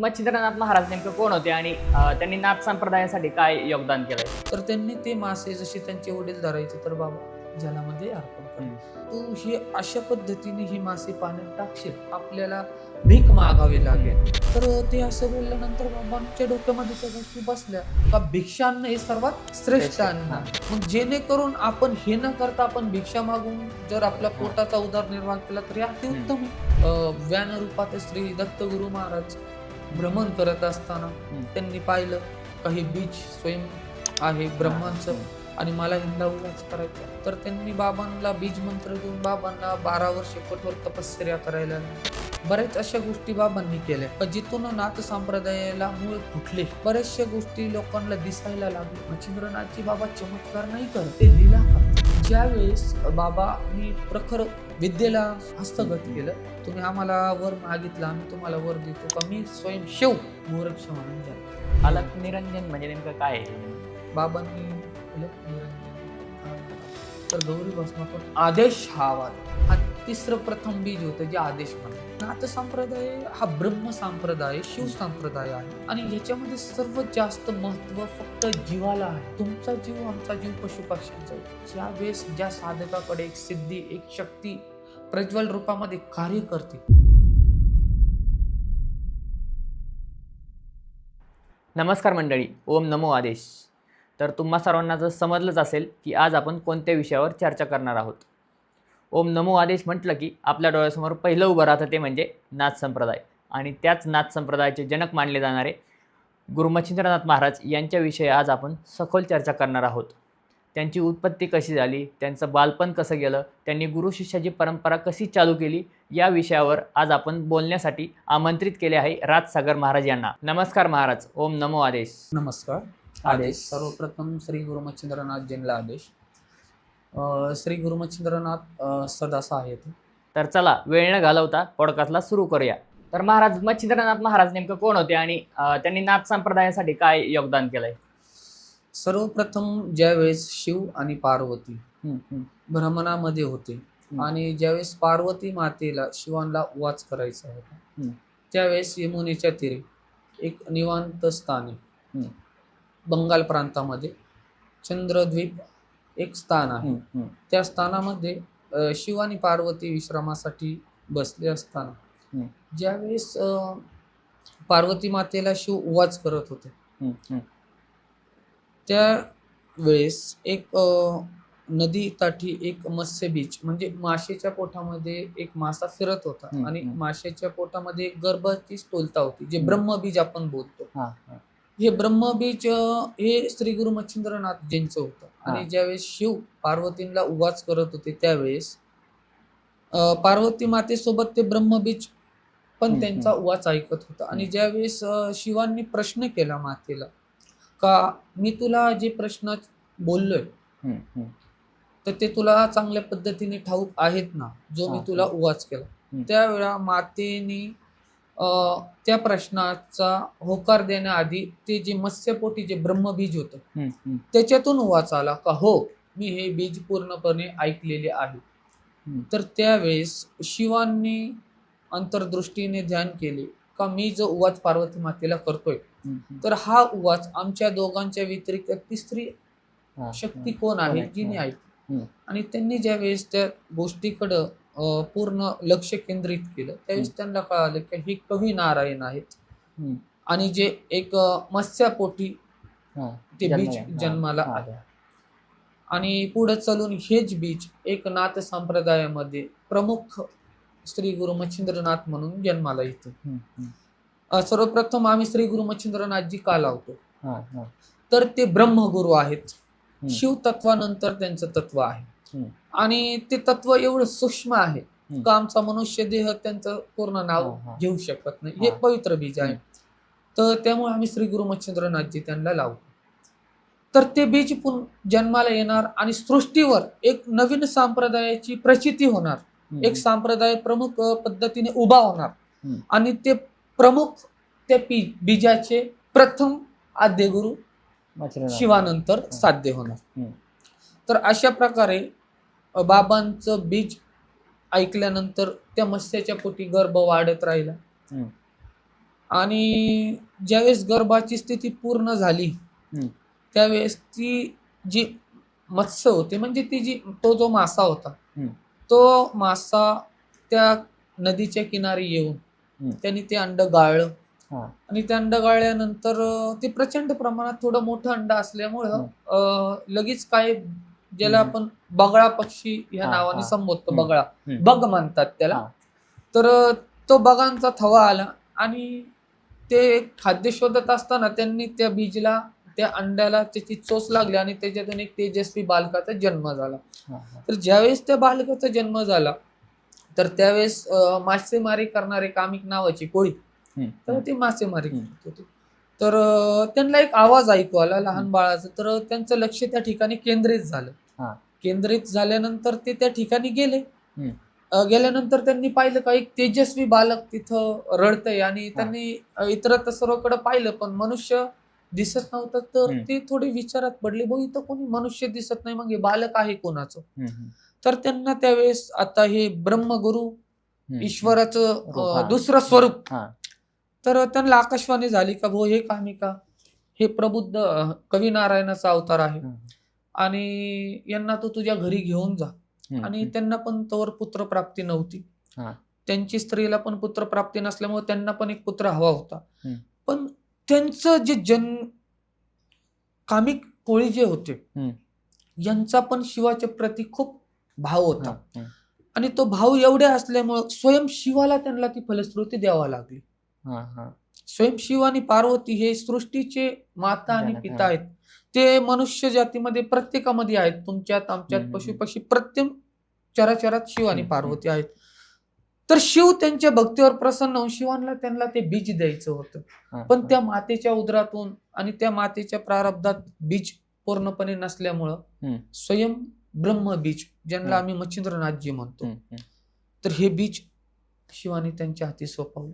मच्छिंद्रनाथ महाराज नेमकं कोण होते आणि त्यांनी नाथ संप्रदायासाठी काय योगदान केलंय? तर त्यांनी ते मासे जसे त्यांचे वडील धरायचे तर बाबा जलामध्ये अर्पण कर. तू ही अशा पद्धतीने ही मासे पाण्यात टाकशील, आपल्याला भीक मागावी लागेल. तर ते असं बोलल्यानंतर बाबांच्या डोक्यामध्ये त्या गोष्टी बसल्या का भिक्षान्न हे सर्वात श्रेष्ठ अन्न. मग जेणेकरून आपण हे न करता आपण भिक्षा मागून जर आपल्या पोटाचा उदरनिर्वाह केला तर अतिउत्तम. व्यान रूपात श्री दत्तगुरु महाराज भ्रमण करत असताना त्यांनी पाहिलं काही बीज स्वयं आहे ब्रह्मांचं आणि मला हिंदावूनच करायचं. तर त्यांनी बाबांना बीज मंत्र देऊन बाबांना 12 वर्ष कठोर तपश्चर्या करायला लागली. बऱ्याच अशा गोष्टी बाबांनी केल्या जिथून नाथ संप्रदायाला मूळ फुटले. बऱ्याचशा गोष्टी लोकांना दिसायला लागले. मच्छिंद्रनाथजी बाबा चमत्कार नाही करत, ते लीला करतात. ज्यावेळेस बाबांनी प्रखर विद्येला हस्तगत केलं, तुम्ही आम्हाला वर मागितलं आम्ही तुम्हाला वर देतो का, मी स्वयं शिव मूर्ख म्हणून झालो. अलक निरंजन म्हणजे नेमकं काय आहे? बाबांनी तर गौरी भस्मातून आदेश हा आवाज हा तिसरं प्रथम बीज होतं जे आदेश म्हणतात. नाथ संप्रदाय हा ब्रह्म संप्रदाय शिव संप्रदाय आहे आणि याच्यामध्ये सर्वात जास्त महत्व फक्त जीवाला आहे. तुमचा जीव आमचा जीव पशु पक्ष्यांचा. ज्या वेळेस ज्या साधकाकडे एक सिद्धी एक शक्ती प्रज्वल रूपामध्ये कार्य करते. नमस्कार मंडळी, ओम नमो आदेश. तर तुम्हा सर्वांना जर समजलंच असेल की आज आपण कोणत्या विषयावर चर्चा करणार आहोत. ओम नमो आदेश म्हटलं की आपल्या डोळ्यासमोर पहिलं उभं राहतं ते म्हणजे नाथ संप्रदाय आणि त्याच नाथ संप्रदायाचे जनक मानले जाणारे गुरु मच्छिंद्रनाथ महाराज यांच्याविषयी आज आपण सखोल चर्चा करणार आहोत. त्यांची उत्पत्ती कशी झाली, त्यांचं बालपण कसं गेलं, त्यांनी गुरु शिष्याची परंपरा कशी चालू केली, या विषयावर आज आपण बोलण्यासाठी आमंत्रित केले आहे राजसागर महाराज यांना. नमस्कार महाराज, ओम नमो आदेश. नमस्कार. आदेश. सर्वप्रथम श्री गुरु मच्छिंद्रनाथजींना आदेश. श्री गुरु मच्छिंद्रनाथ सदासा आहेत. तर चला वेळ न घालवता पॉडकास्टला सुरू करूया. तर महाराज मच्छिंद्रनाथ महाराज नेमकं कोण होते आणि त्यांनी नाथ संप्रदायासाठी काय योगदान केलंय? सर्वप्रथम ज्यावेळेस शिव आणि पार्वती भ्रमणामध्ये होते आणि ज्यावेळेस पार्वती मातेला शिवांना वाच करायचा होता त्यावेळेस यमुनेच्या तीरी एक निवांत स्थान आहे. बंगाल प्रांतामध्ये चंद्रद्वीप एक स्थान आहे. त्या स्थानामध्ये शिव आणि पार्वती विश्रामासाठी बसले असताना ज्यावेळेस पार्वती मातेला शिव उवाच करत होते त्यावेळेस एक नदी काठी एक मत्स्य बीज म्हणजे माशाच्या पोटामध्ये एक मासा फिरत होता आणि माशाच्या पोटामध्ये एक गर्भाची स्थूलता होती जे ब्रह्मबीज आपण बोलतो. हे ब्रह्मबीज हे श्री गुरु मच्छिंद्रनाथजींचं होतं आणि ज्यावेळेस शिव पार्वतींना उवाच करत होते त्यावेळेस पार्वती मातेसोबत ते ब्रह्मबीज पण त्यांचा उवाच ऐकत होता आणि ज्यावेळेस शिवांनी प्रश्न केला मातेला का मी तुला जे प्रश्न बोललोय तर ते तुला चांगल्या पद्धतीने ठाऊक आहेत ना जो मी तुला उवाच केला. त्यावेळा मातेने त्या प्रश्नाचा होकार देण्याआधी ते जे मत्स्यपोटी जे ब्रह्मबीज होतं त्याच्यातून उवाच आला का हो मी हे बीज पूर्णपणे ऐकलेले आहे. तर त्यावेळेस शिवांनी अंतर्दृष्टीने ध्यान केले का मी जो उवाच पार्वती मातेला करतोय तर हा उवाच आमच्या दोघांच्या व्यतिरिक्त तिसरी शक्ती कोण आहे जिने ऐकली. आणि त्यांनी ज्यावेळेस त्या गोष्टीकडं पूर्ण लक्ष केंद्रित केलं त्यावेळेस त्यांना कळालं की हे कवी नारायण आहेत आणि जे एक मत्स्यापोटी ते बीज जन्माला आले आणि पुढे चालून हेच बीज एक नाथ संप्रदायामध्ये प्रमुख श्री गुरु मच्छिंद्रनाथ म्हणून जन्माला येते. सर्वप्रथम आम्ही श्री गुरु मच्छिंद्रनाथजी का लावतो तर ते ब्रह्मगुरु आहेत. शिव तत्वानंतर त्यांचं तत्व आहे आणि ते तत्व एवढं सूक्ष्म आहे का आमचा मनुष्य देह त्यांचं पूर्ण नाव घेऊ शकत नाही. हे पवित्र बीज आहे तर त्यामुळे आम्ही श्री गुरु मच्छिंद्रनाथजी त्यांना लावतो. तर ते बीज जन्माला येणार आणि सृष्टीवर एक नवीन संप्रदायाची प्रचिती होणार. एक संप्रदाय प्रमुख पद्धतीने उभा होणार आणि ते प्रमुख त्या बीजाचे प्रथम आद्य गुरु शिवानंतर साध्य होणार. तर अशा प्रकारे बाबांचं बीज ऐकल्यानंतर त्या मत्स्याच्या पोटी गर्भ वाढत राहिला आणि ज्यावेळेस गर्भाची स्थिती पूर्ण झाली हम्म. त्यावेळेस ती जी मत्स्य होते म्हणजे ती जी तो जो मासा होता हम्म. तो मासा त्या नदीच्या किनारी येऊन हम्म. त्यांनी ते अंड गाळलं हा. आणि ते अंड गाळल्यानंतर ते प्रचंड प्रमाणात थोडं मोठं अंड असल्यामुळं लगेच काय ज्याला हम्म. आपण बगळा पक्षी ह्या हा, नावाने हा. संबोधतो, हम्म. बगळा हम्म. बग म्हणतात त्याला. हा. तर तो बगांचा थवा आला आणि ते खाद्य शोधत असताना त्यांनी त्या बीजला त्या अंड्याला त्याची चोच लागली आणि त्याच्यातून एक तेजस्वी बालकाचा जन्म झाला. हा, हा. तर ज्यावेळेस त्या बालकाचा जन्म झाला तर त्यावेळेस मासेमारी करणारे कामिक नावाची कोळी हम्म. तर ते मासेमारी हम्म. करत होते. तर त्यांना एक आवाज ऐकू आला लहान हम्म. बाळाचा. तर त्यांचं लक्ष त्या ठिकाणी केंद्रित झालं. हा. केंद्रित झाल्यानंतर ते त्या ठिकाणी गेले. हम्म. गेल्यानंतर त्यांनी पाहिलं का एक तेजस्वी बालक तिथं रडतंय आणि हा. त्यांनी इतरत्र सर्वकडे पाहिलं पण मनुष्य दिसत नव्हतं. तर हम्म. ते थोडे विचारात पडले, भाऊ इथं कोणी मनुष्य दिसत नाही, मग हे बालक आहे कोणाचं. हम्म. तर त्यांना त्यावेळेस आता हे ब्रह्मगुरु हम्म. ईश्वराचं रूप, हा. दुसरं स्वरूप. हा. तर त्यांना आकाशवाणी झाली का भाऊ हे कामिका हे प्रबुद्ध कवी नारायणाचा अवतार आहे हम्म. आणि यांना तू तुझ्या घरी घेऊन जा. हम्म. आणि त्यांना पण तोवर पुत्रप्राप्ती नव्हती. हा. त्यांची स्त्रीला पण पुत्रप्राप्ती नसल्यामुळे त्यांना पण एक पुत्र हवा होता. हम्म. पण त्यांचं जे कामिक कोळी जे होते हम्म. यांचा पण शिवाच्या प्रती खूप भाव होता. हा. हम्म. आणि तो भाव एवढे असल्यामुळं स्वयं शिवाला त्यांना ती फलश्रुती द्यावा लागली. हा. हा. स्वयं शिव आणि पार्वती हे सृष्टीचे माता आणि जनक, पिता हा. आहेत. ते मनुष्य जातीमध्ये प्रत्येकामध्ये आहेत. तुमच्यात आमच्यात हम्म. पशुपक्षी प्रत्येक चराचरात शिव आणि हम्म. पार्वती आहेत. तर शिव त्यांच्या भक्तीवर प्रसन्न होऊन शिवांना त्यांना ते बीज द्यायचं होतं. हा. पण हा. त्या मातेच्या उदरातून आणि त्या मातेच्या प्रारब्धात बीज पूर्णपणे नसल्यामुळं हम्म. स्वयं ब्रह्मबीज ज्यांना हा. आम्ही मच्छिंद्रनाथजी म्हणतो हम्म. हम्म. तर हे बीज शिवाने त्यांच्या हाती सोपवलं.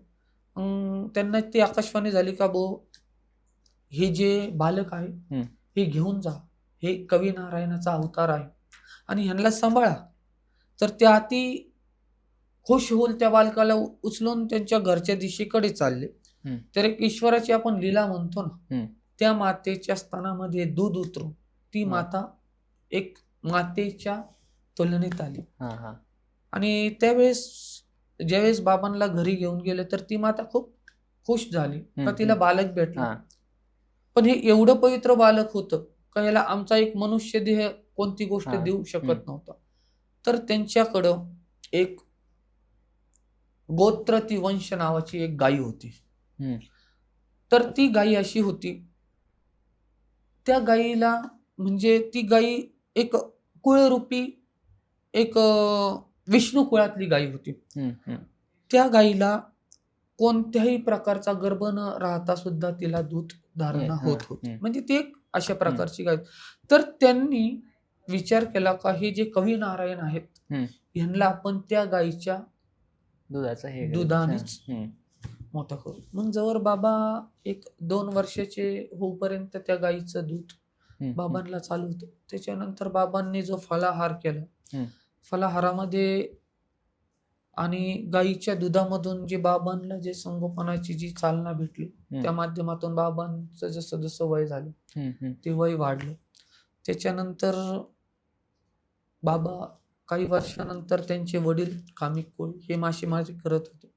त्यांना ती आकाशवाणी झाली का हे जे बालक आहे हम्म. हे घेऊन जा, हे कवी नारायणाचा अवतार आहे आणि ह्यांना सांभाळा. तर त्या अति खुश होऊन त्या बालकाला उचलून त्यांच्या घरच्या दिशेकडे चालले. हम्म. तर एक ईश्वराची आपण लीला म्हणतो ना, हम्म. त्या मातेच्या स्तनामध्ये दूध उतरून ती हा. माता एक मातेच्या तुलनेत आली. हा. हा. आणि त्यावेळेस ज्यावेळेस बाबांना घरी घेऊन गेले तर ती माता खूप खुश झाली का तिला बालक भेटला. हा. पण हे एवढं पवित्र बालक होतं का याला आमचा एक मनुष्य देह कोणती गोष्ट हा. देऊ शकत नव्हता. तर त्यांच्याकडं एक गोत्रती वंश नावाची एक गायी होती. हम्म. तर ती गायी अशी होती, त्या गायीला म्हणजे ती गायी एक कुळरूपी एक विष्णू कुळातली गायी होती. हम्म. हम्म. त्या गायीला कोणत्याही प्रकारचा गर्भ न राहता सुद्धा तिला दूध धारणा हा. होत होती. हम्म. म्हणजे ती एक अशा प्रकारची गाय. तर त्यांनी विचार केला का हे जे कवी नारायण आहेत हम्म. ह्यांना आपण त्या गायीच्या दुधाचं हे दुधानेच हम्म. मोठं करू. मग जवळ बाबा 1-2 वर्षाचे होईपर्यंत त्या गायीचं दूध हम्म. बाबांना चालू होतं. त्याच्यानंतर बाबांनी जो फलाहार केला, हम्म. फलाहारामध्ये आणि गायीच्या दुधामधून जे बाबांना जे संगोपनाची जी चालना भेटली त्या माध्यमातून बाबांचं जसं जसं वय झालं हम्म. ते वय वाढलं. त्याच्यानंतर बाबा काही वर्षानंतर त्यांचे वडील कामिक कोळी हे मासेमारी करत होते.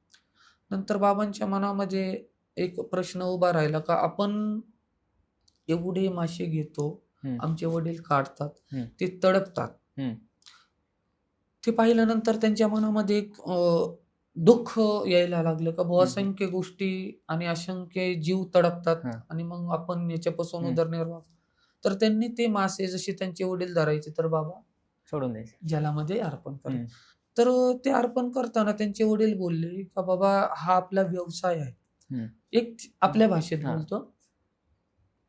नंतर बाबांच्या मनामध्ये एक प्रश्न उभा राहिला का आपण एवढे मासे घेतो, हम्म. आमचे वडील काढतात, हम्म. ते तडपतात. हम्म. ते पाहिल्यानंतर त्यांच्या मनामध्ये एक दुःख यायला लागलं का हम्म. असंख्य गोष्टी आणि असंख्य जीव तडपतात हा. आणि मग आपण याच्यापासून हम्म. उदरनिर्वाह. तर त्यांनी ते मासे जसे त्यांचे वडील धरायचे तर बाबा सोडून द्यायचं. जलामध्ये अर्पण हम्म. करायचे. तर ते अर्पण करताना त्यांचे वडील बोलले का बाबा हा आपला व्यवसाय आहे. हम्म. एक आपल्या भाषेत हा. बोलतो,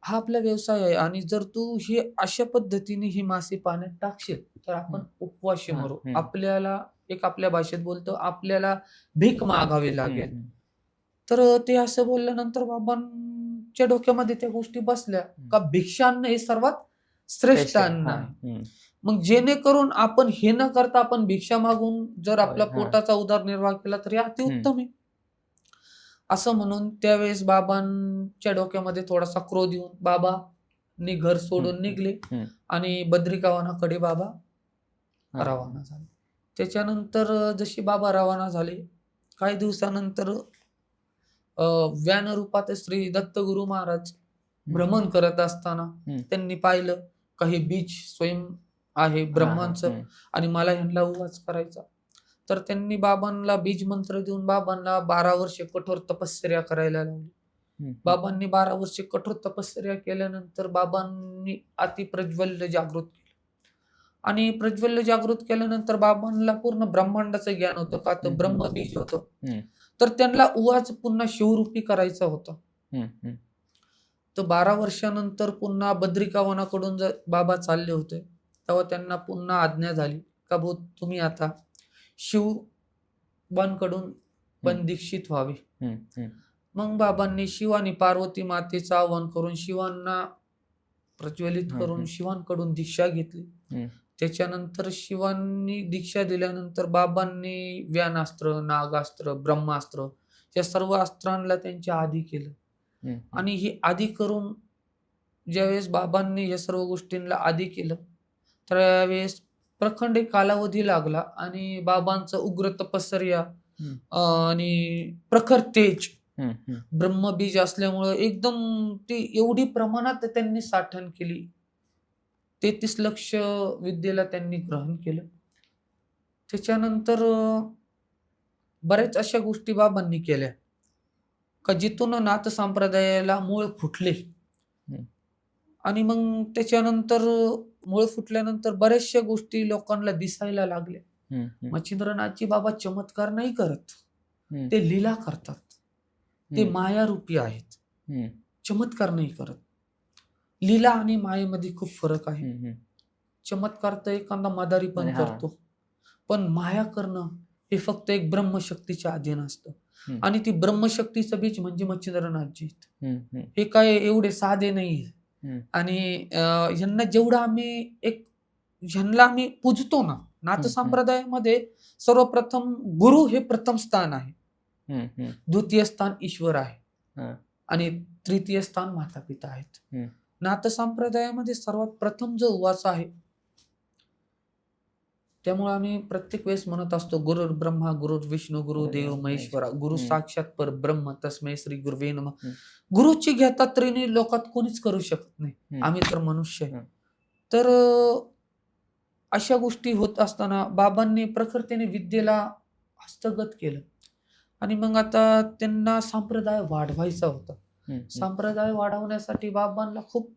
हा आपला व्यवसाय आहे आणि जर तू ही अशा पद्धतीने ही मासे पाण्यात टाकशील तर आपण उपवाशी हा. मरू. हम्म. आपल्याला एक आपल्या भाषेत बोलतो आपल्याला भीक मागावी लागेल. हम्म. तर ते असं बोलल्यानंतर बाबांच्या डोक्यामध्ये त्या गोष्टी बसल्या का भिक्षान्न हे सर्वात श्रेष्ठ अन्न हा. आहे. हम्म. मग जेणेकरून आपण हे न करता आपण भिक्षा मागून जर आपला हा. पोटाचा उदरनिर्वाह केला तर हे अतिउत्तम आहे. असं म्हणून त्यावेळेस बाबांच्या डोक्यामध्ये थोडासा क्रोध येऊन बाबांनी घर सोडून निघले आणि बद्रिकावनाकडे बाबा रवाना झाले. त्याच्यानंतर जशी बाबा रवाना झाले, काही दिवसानंतर व्यान रूपात श्री दत्तगुरु महाराज भ्रमण करत असताना त्यांनी पाहिलं काही बीज स्वयं आहे ब्रह्मांचं आणि मला ह्यांना उवाच करायचा. तर त्यांनी बाबांना बीज मंत्र देऊन बाबांना 12 वर्षे कठोर तपश्चर्या करायला लावली. बाबांनी 12 वर्षे कठोर तपश्चर्या केल्यानंतर बाबांनी अति प्रज्वल्य जागृत केलं आणि प्रज्वल्य जागृत केल्यानंतर बाबांना पूर्ण ब्रह्मांडाचं ज्ञान होतं, का तर ब्रह्म बीज होतं. तर त्यांना उवाच पुन्हा शिवरूपी करायचा होता. तर 12 वर्षानंतर पुन्हा बद्रिकावनाकडून जर बाबा चालले होते तेव्हा त्यांना पुन्हा आज्ञा झाली का भाऊ तुम्ही आता शिवांकडून पण दीक्षित व्हावे. मग बाबांनी शिव आणि पार्वती मातेचं आवाहन करून शिवांना प्रज्वलित करून शिवांकडून दीक्षा घेतली. त्याच्यानंतर शिवांनी दीक्षा दिल्यानंतर बाबांनी व्यानास्त्र, नागास्त्र, ब्रह्मास्त्र या सर्व अस्त्रांना त्यांच्या आधी केलं आणि हे आधी करून ज्यावेळेस बाबांनी या सर्व गोष्टींना आधी केलं त्यावेळेस प्रखंड एक कालावधी लागला आणि बाबांचं उग्र तपश्चर्या आणि प्रखर तेज ब्रह्मबीज असल्यामुळं एकदम ती एवढी प्रमाणात त्यांनी साठवण केली. 33 लक्ष विद्येला त्यांनी ग्रहण केलं. त्याच्यानंतर बऱ्याच अशा गोष्टी बाबांनी केल्या का जिथून नाथ संप्रदायाला मूळ फुटले आणि मग त्याच्यानंतर मूळ फुटल्यानंतर बऱ्याचशा गोष्टी लोकांना दिसायला लागल्या. मच्छिंद्रनाथजी बाबा चमत्कार नाही करत, ते लीला करतात. ते मायारूपी आहेत, चमत्कार नाही करत. लीला आणि मायेमध्ये खूप फरक आहे. चमत्कार तर एखादा मदारी पण करतो, पण माया करणं हे फक्त एक ब्रह्मशक्तीच्या अधीन असतं आणि ती ब्रह्मशक्तीचं बीज म्हणजे मच्छिंद्रनाथजी. हे काय एवढे साधे नाही आणि ह्यांना जेवढं ह्यांना आम्ही पूजतो ना, नाथ संप्रदायामध्ये सर्वप्रथम गुरु हे प्रथम स्थान आहे, द्वितीय स्थान ईश्वर आहे आणि तृतीय स्थान माता पिता आहेत. नाथ संप्रदायामध्ये सर्वात प्रथम जो उवाच आहे, त्यामुळे आम्ही प्रत्येक वेळेस म्हणत असतो गुरुर् ब्रह्मा गुरुर् विष्णू गुरुदेव महेश्वरा गुरु साक्षात परब्रह्म तस्मै श्री गुरुवे नमः. गुरुची घेता त्रिणी लोकात कोणीच करू शकत नाही, आम्ही तर मनुष्य आहे. तर अशा गोष्टी होत असताना बाबांनी प्रखरतेने विद्येला हस्तगत केलं आणि मग आता त्यांना संप्रदाय वाढवायचा होता. संप्रदाय वाढवण्यासाठी बाबांना खूप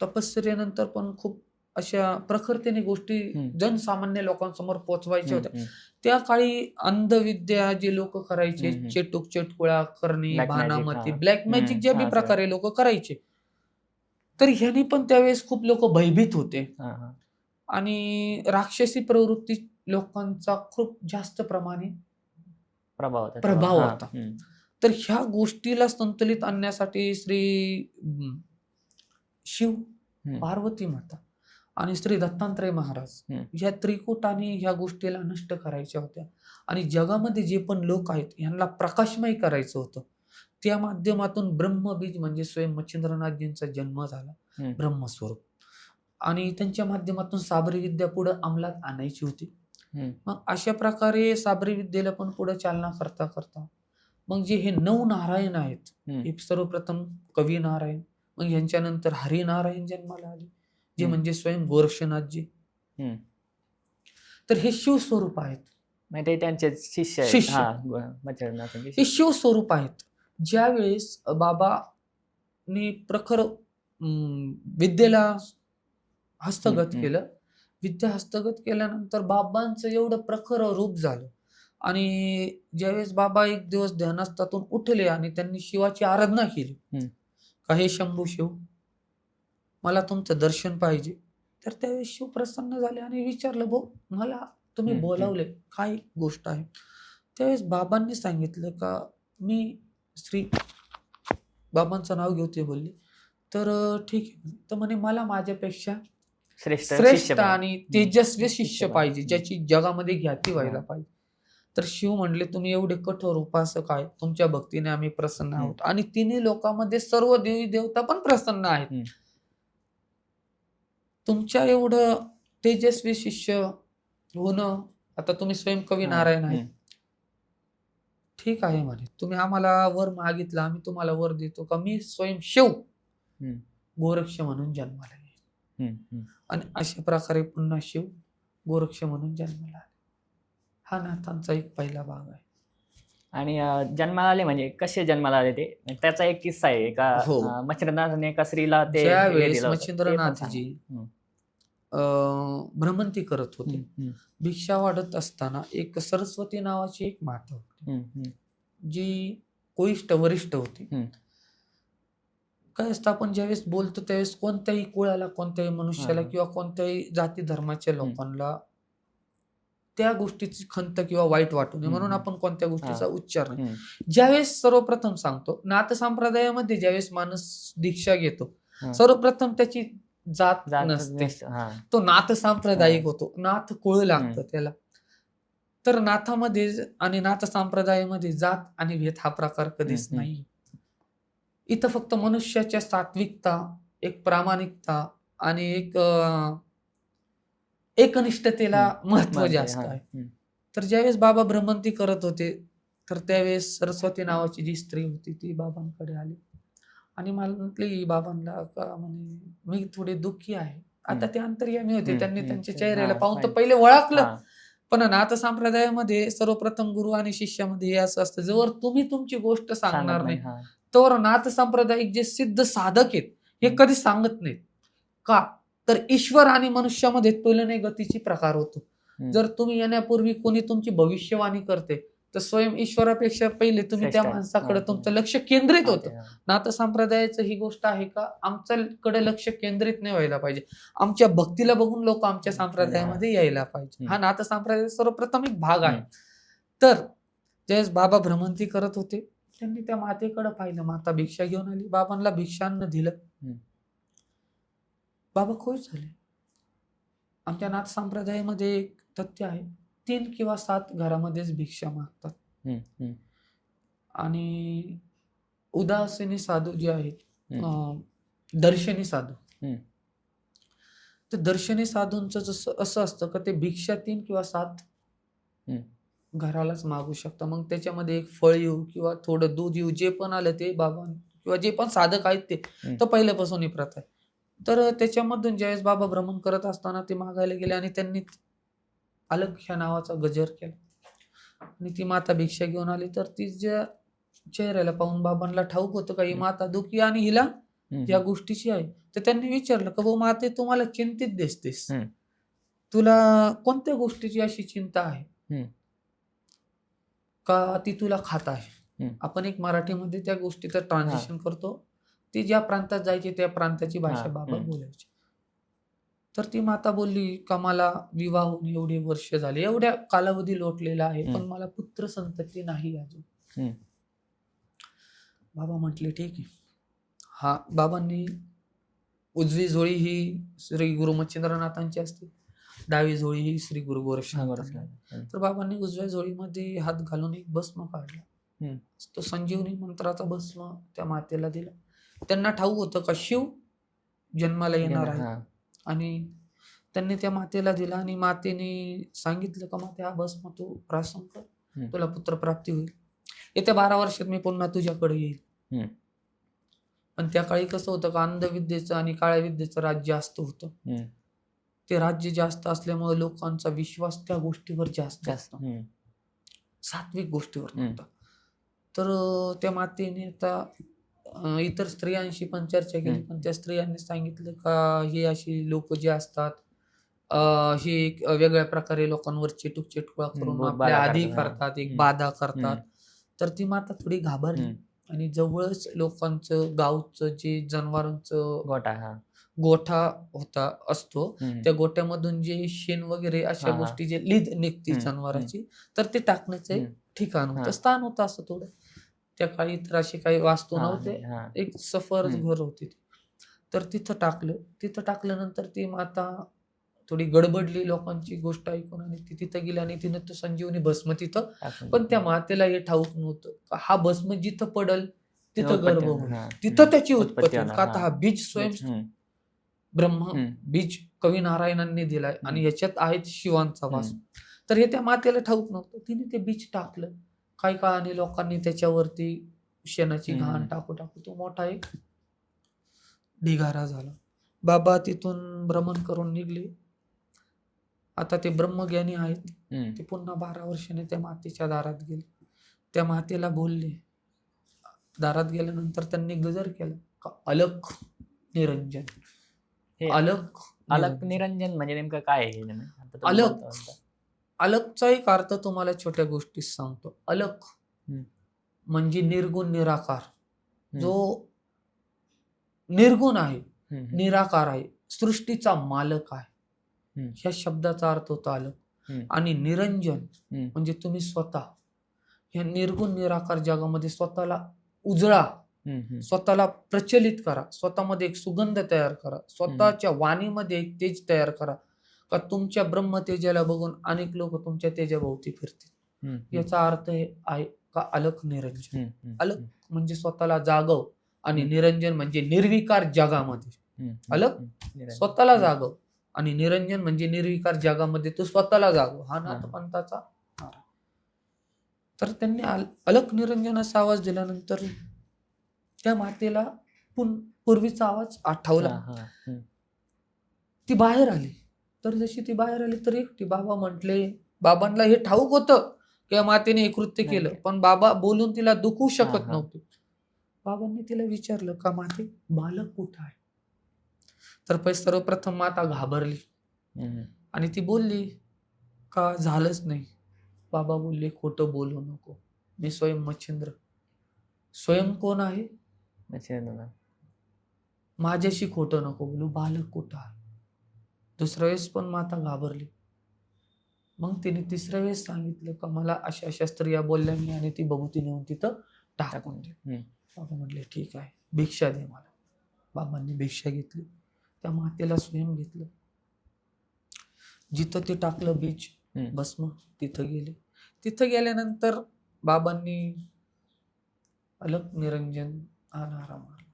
तपश्चर्यानंतर पण खूप अशा प्रखरतेने गोष्टी जनसामान्य लोकांसमोर पोहोचवायच्या होत्या. त्या काळी अंधविद्या जे लोक करायचे, चेटूक चेटकुळा करणे, भानामती, ब्लॅक मॅजिक ज्या बी प्रकारे लोक करायचे, तर ह्यानी पण त्यावेळेस खूप लोक भयभीत होते आणि राक्षसी प्रवृत्ती लोकांचा खूप जास्त प्रमाणे प्रभाव होता. तर ह्या गोष्टीला संतुलित आणण्यासाठी श्री शिव, पार्वती माता आणि श्री दत्तात्रय महाराज ह्या त्रिकुटाने ह्या गोष्टीला नष्ट करायच्या होत्या आणि जगामध्ये जे पण लोक आहेत यांना प्रकाशमय करायचं होतं. त्या माध्यमातून ब्रह्मबीज म्हणजे स्वयं मच्छिंद्रनाथजींचा जन्म झाला, ब्रह्मस्वरूप, आणि त्यांच्या माध्यमातून साबरी विद्या पुढे अंमलात आणायची होती. मग अशा प्रकारे साबरी विद्येला पण पुढे चालना करता करता मग जे हे 9 नारायण आहेत, हे सर्वप्रथम कवी नारायण, मग यांच्यानंतर हरिनारायण जन्माला आले जे म्हणजे स्वयं गोरक्षनाथजी. तर हे शिवस्वरूप आहेत, त्यांचे शिष्य हे शिवस्वरूप आहेत. ज्यावेळेस बाबांनी प्रखर विद्येला हस्तगत केलं, विद्या हस्तगत केल्यानंतर बाबांचं एवढं प्रखर रूप झालं आणि ज्यावेळेस बाबा एक दिवस ध्यानस्थातून उठले आणि त्यांनी शिवाची आराधना केली का हे शंभू शिव, मला तुमचं दर्शन पाहिजे. तर त्यावेळेस शिव प्रसन्न झाले आणि विचारलं, भाऊ मला तुम्ही बोलावले, काय गोष्ट आहे. त्यावेळेस बाबांनी सांगितलं का मी श्री बाबांचं नाव घेऊ, ते बोलले. तर ठीक आहे. तर म्हणे मला माझ्यापेक्षा श्रेष्ठ आणि तेजस्वी शिष्य पाहिजे, ज्याची जगामध्ये ख्याती व्हायला पाहिजे. तर शिव म्हणले, तुम्ही एवढे कठोर उपासक आहे, तुमच्या भक्तीने आम्ही प्रसन्न आहोत. आणि तिन्ही लोकांमध्ये सर्व देवी देवता पण प्रसन्न आहेत. तुमच्या एवढं तेजस्वी शिष्य होणं, आता तुम्ही स्वयं कवी नारायण आहेत, ठीक आहे म्हणे, तुम्ही आम्हाला वर मागितला, आम्ही तुम्हाला वर देतो का? मी स्वयं शिव गोरक्ष म्हणून जन्माला येईल. आणि अशा प्रकारे पुन्हा शिव गोरक्ष म्हणून जन्माला आले. हा नाथांचा एक पहिला भाग आहे. आणि जन्माला आले म्हणजे कसे जन्माला आले ते, त्याचा एक किस्सा आहे का? हो. मच्छिंद्रनाथाने एका स्त्रीला ते हे ज्यावेळेस दिलं होतं, ते पण मच्छिंद्रनाथजी सांगा. भ्रमंती करत होते, भिक्षा वाढत असताना एक सरस्वती नावाची एक माता होती, जी कोनिष्ठ वरिष्ठ होती. काय असतं, आपण ज्यावेळेस बोलतो त्यावेळेस कोणत्याही कुळाला, कोणत्याही मनुष्याला किंवा कोणत्याही जाती धर्माच्या लोकांना त्या गोष्टीची खंत किंवा वाईट वाटू नये म्हणून आपण कोणत्या गोष्टीचा उच्चार नाही. ज्यावेळेस सर्वप्रथम सांगतो, नाथ संप्रदायामध्ये ज्यावेळेस माणूस दीक्षा घेतो, सर्वप्रथम त्याची जात नसते, तो नाथ सांप्रदायिक होतो, नाथ कुळ लागतं त्याला. तर नाथामध्ये आणि नाथ संप्रदायामध्ये जात आणि भेद हा प्रकार कधीच नाही. इथं फक्त मनुष्याच्या सात्विकता, एक प्रामाणिकता आणि एक एकनिष्ठतेला महत्व जास्त आहे. तर ज्यावेळेस बाबा भ्रमंती करत होते, तर त्यावेळेस सरस्वती नावाची जी स्त्री होती ती बाबांकडे आली आणि मला म्हटली बाबांना का म्हणे, मी थोडे दुःखी आहे. आता ते अंतर्यामी होते, त्यांनी त्यांच्या चेहऱ्याला पाहून तर पहिले ओळखलं. पण नाथ संप्रदायामध्ये सर्वप्रथम गुरु आणि शिष्यामध्ये हे असं असतं, जवळ तुम्ही तुमची गोष्ट सांगणार नाही तर नाथ सांप्रदायिक जे सिद्ध साधक आहेत हे कधी सांगत नाहीत. का? तर ईश्वर आणि मनुष्यामध्ये तुलने गतीची प्रकार होतो. जर तुम्ही येण्यापूर्वी कोणी तुमची भविष्यवाणी करते, तर स्वयं ईश्वरापेक्षा पहिले तुम्ही त्या माणसाकडे तुमचं लक्ष केंद्रित होतं. नाथ संप्रदायाचं ही गोष्ट आहे का, आमच्याकडे लक्ष केंद्रित नाही व्हायला पाहिजे, आमच्या भक्तीला बघून लोक आमच्या संप्रदायामध्ये यायला पाहिजे. हा नाथ संप्रदायाचा सर्वप्रथम एक भाग आहे. तर ज्यावेळेस बाबा भ्रमंती करत होते, त्यांनी त्या मातेकडे पाहिलं, माता भिक्षा घेऊन आली, बाबांना भिक्षान्न दिलं. बाबा खुश झाले. आमच्या नाथ संप्रदायामध्ये एक तथ्य आहे, 3 किंवा 7 घरामध्येच भिक्षा मागतात. आणि उदासीनी साधू जे आहेत, दर्शनी साधू, तर दर्शनी साधूंचं जसं असं असतं का ते भिक्षा 3 किंवा 7 घरालाच मागू शकता. मग त्याच्यामध्ये एक फळ येऊ किंवा थोडं दूध येऊ, जे पण आलं ते बाबा किंवा जे पण साधक आहेत ते तर पहिल्यापासून ही प्रथा आहे. तर त्याच्यामधून ज्यावेळेस बाबा भ्रमण करत असताना ते मागायला गेले आणि त्यांनी अलख्या नावाचा गजर केला आणि ती माता भिक्षा घेऊन आली. तर तिच्या चेहऱ्याला पाहून बाबांना ठाऊक होतं का ही माता दुखी आणि हिला या गोष्टीची आहे. तर त्यांनी विचारलं का, भाऊ माते तुम्हाला चिंतित दिसतेस, तुला कोणत्या गोष्टीची अशी चिंता आहे का ती तुला खात आहे? आपण एक मराठीमध्ये त्या गोष्टीचं ट्रान्झिशन करतो, ती ज्या प्रांतात जायची त्या प्रांताची भाषा बाबा बोलायची. तर ती माता बोलली का, मला विवाह होऊन एवढे वर्ष झाले, एवढ्या कालावधी लोटलेला आहे, पण मला पुत्र संतती नाही अजून. बाबा म्हटले ठीक आहे. हा बाबांनी उजवी झोळी ही श्री गुरु मच्छिंद्रनाथांची असते, डावी झोळी ही श्री गुरु गोरक्षनाथांची. तर बाबांनी उजव्या झोळीमध्ये हात घालून एक भस्म काढला, तो संजीवनी मंत्राचा भस्म त्या मातेला दिला. त्यांना ठाऊक होतं का शिव जन्माला येणार आहे आणि त्यांनी त्या मातेला दिला आणि मातेने सांगितलं का, माते हा भस्म तू प्राशन कर, तुला पुत्र प्राप्ती होईल, येत्या 12 वर्षात मी पुन्हा तुझ्याकडे येईल. पण त्या काळी कसं होतं का, अंधविद्येचं आणि काळ्या विद्येचं राज्य जास्त होतं. ते राज्य जास्त असल्यामुळे लोकांचा विश्वास त्या गोष्टीवर जास्त सात्विक गोष्टीवर नव्हता. तर त्या मातेने आता इतर स्त्रियांशी पण चर्चा केली, पण त्या स्त्रियांनी सांगितलं का हे अशी लोक जे असतात हे एक वेगळ्या प्रकारे लोकांवर चेटुकळा करून आपल्या आधी करतात, एक बाधा करतात. तर ती माता थोडी घाबरली आणि जवळच लोकांचं गावचं जे जनावरांचं गोठा होता असतो, त्या गोठ्यामधून जे शेण वगैरे अशा गोष्टी जे लीद निघते जनावरांची, तर ते टाकण्याचं ठिकाण होतं, स्थान होतं असं थोडं. त्या काळी तर असे काही वास्तू नव्हते, एक सफर घर होती. तर तिथं टाकलं. तिथं टाकल्यानंतर ती माता थोडी गडबडली लोकांची गोष्ट ऐकून आणि ती तिथं गेली आणि तिनं तो संजीवनी भस्म तिथं. टाकून पण त्या दिलं. मातेला हे ठाऊक नव्हतं का हा भस्म जिथं पडल तिथं उत्पत्ती गर्भ होणार. होईल, हा. तिथं त्याची उत्पत्ती उत्पत्ती होईल. होणार. का आता हा बीज स्वयं ब्रह्म हम्म. बीज कवी नारायणांनी दिलाय आणि हम्म. याच्यात आहेत शिवांचा वास. हम्म. तर हे त्या मातेला ठाऊक नव्हतं. तिने ते बीज टाकलं. काही काळाने लोकांनी त्याच्यावरती शेणाची घाण हम्म. टाकू टाकू तो मोठा एक ढिगारा झाला. बाबा तिथून भ्रमण करून निघले. आता ते ब्रह्मज्ञानी आहेत. ते पुन्हा 12 वर्षाने त्या मातेच्या दारात गेले. त्या मातेला बोलले. दारात गेल्यानंतर त्यांनी गजर केला का अलख निरंजन, हे अलख अलक निरंजन म्हणजे नेमकं काय आहे हे नेमकं? आता तुम्ही अलक. बोलता म्हणता. अलखचा एक अर्थ तुम्हाला छोट्या गोष्टीत सांगतो. अलख हम्म. म्हणजे निर्गुण निराकार, हम्म. जो निर्गुण आहे, हम्म. निराकार आहे, सृष्टीचा मालक आहे. हम्म. ह्या शब्दाचा अर्थ होता अलख. हम्म. आणि निरंजन हम्म. म्हणजे तुम्ही स्वतः ह्या निर्गुण निराकार जगामध्ये स्वतःला उजळा, हम्म. स्वतःला प्रचलित करा, स्वतःमध्ये एक सुगंध तयार करा, स्वतःच्या वाणीमध्ये एक तेज तयार करा, का तुमच्या ब्रह्म तेजाला बघून अनेक लोक तुमच्या तेजाभोवती फिरतील. हम्म. याचा अर्थ हे आहे का अलख निरंजन. हम्म. अलख म्हणजे स्वतःला जागव आणि निरंजन म्हणजे निर्विकार जगामध्ये. हम्म. अलख निरंजन. स्वतःला जागव आणि निरंजन म्हणजे निर्विकार जगामध्ये तू स्वतःला जागव. हा नाथपंथाचा नारा. तर त्यांनी अलख निरंजन असा आवाज दिल्यानंतर त्या मातेला पूर्वीचा आवाज आठवला. हा. हम्म. ती बाहेर आली. तर जशी ती बाहेर आली तर एकटी बाबा म्हटले, बाबांना हे ठाऊक होतं की या मातेने हे कृत्य नाही केलं, काय. पण बाबा बोलून तिला दुखवू शकत हा. नव्हते. बाबांनी तिला विचारलं का माते बालक कुठं आहे? तर सर्वप्रथम माता घाबरली हम्म. आणि ती बोलली का झालंच नाही. बाबा बोलले खोटं बोलू नको, मी स्वयं मच्छिंद्र. स्वयं कोण आहे? अच्छा दादा. माझ्याशी खोटं नको बोलू, बालक कुठं आहे? दुसऱ्या वेळेस पण माता घाबरली. मग तिने तिसऱ्या वेळेस सांगितलं का मला अशा अशा स्त्रिया बोलल्या मी आणि ती बघू नेऊन तिथं टाकून दे. हम्म. बाबा म्हटले ठीक आहे, भिक्षा दे मला. बाबांनी भिक्षा घेतली. त्या मातेला स्वयं घेतलं. जिथं ते टाकलं बीज भस्म तिथं गेले. तिथं गेल्यानंतर बाबांनी अलख निरंजन हा नारा मारला.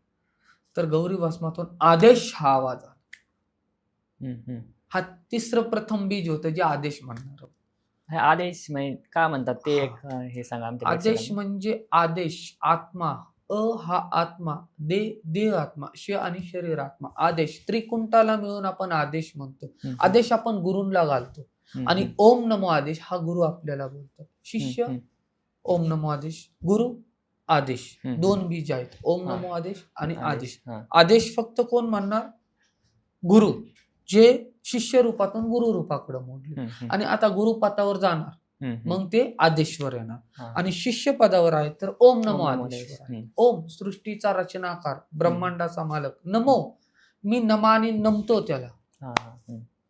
तर गौरी भस्मातून आदेश हा आवाज आला. हम्म. हा तिसरं प्रथम बीज होतं जे आदेश म्हणणार. हे आदेश म्हणजे का म्हणतात ते एक हे सांगा आमच्या आदेश प्रेक्षकांना. म्हणजे आदेश, आत्मा. अ हा आत्मा, देह आत्मा, श आणि शरीर आत्मा. आदेश त्रिकुंटाला मिळून आपण आदेश म्हणतो. हम्म. आदेश आपण गुरूंला घालतो आणि ओम नमो आदेश हा गुरु आपल्याला बोलतात. शिष्य ओम नमो आदेश, गुरु आदेश. दोन बीज आहेत, ओम नमो आदेश आणि आदेश. आदेश फक्त कोण म्हणणार? गुरु, जे शिष्य रूपातून गुरु रूपाकडे मोडले आणि आता गुरु पदावर जाणार, मग ते आदेश्वर येणार. आणि शिष्य पदावर आहे तर ओम नमो आदेश्वर आहे. ओम सृष्टीचा रचनाकार, ब्रह्मांडाचा मालक. नमो मी नमाने नमतो त्याला.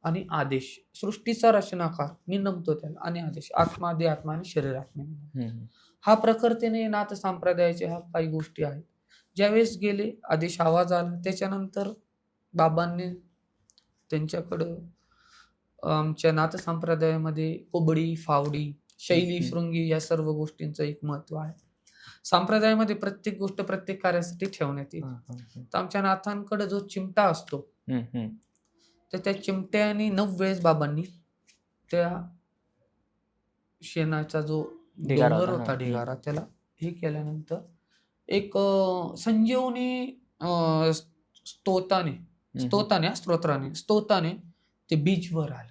आणि आदेश सृष्टीचा रचनाकार, मी नमतो त्याला. आणि आदेश आत्मा, दे आत्मा आणि शरीर आत्मा. हा प्रकृतीने नाथ संप्रदायाचे ह्या काही गोष्टी आहेत. ज्यावेळेस गेले आदेश आवाज आला. त्याच्यानंतर बाबांनी त्यांच्याकडं आमच्या नाथ संप्रदायामध्ये कोबडी, फावडी, शैली, शृंगी या सर्व गोष्टींचं एक महत्व आहे. संप्रदायामध्ये प्रत्येक गोष्ट प्रत्येक कार्यासाठी ठेवण्यात येते. तर आमच्या नाथांकडे जो चिमटा असतो तर त्या चिमट्याने 9 वेळेस बाबांनी त्या शेणाचा जो डोंगर होता ढिगारा त्याला हे केल्यानंतर एक संजीवनी स्तोताने ते बीजवर आलं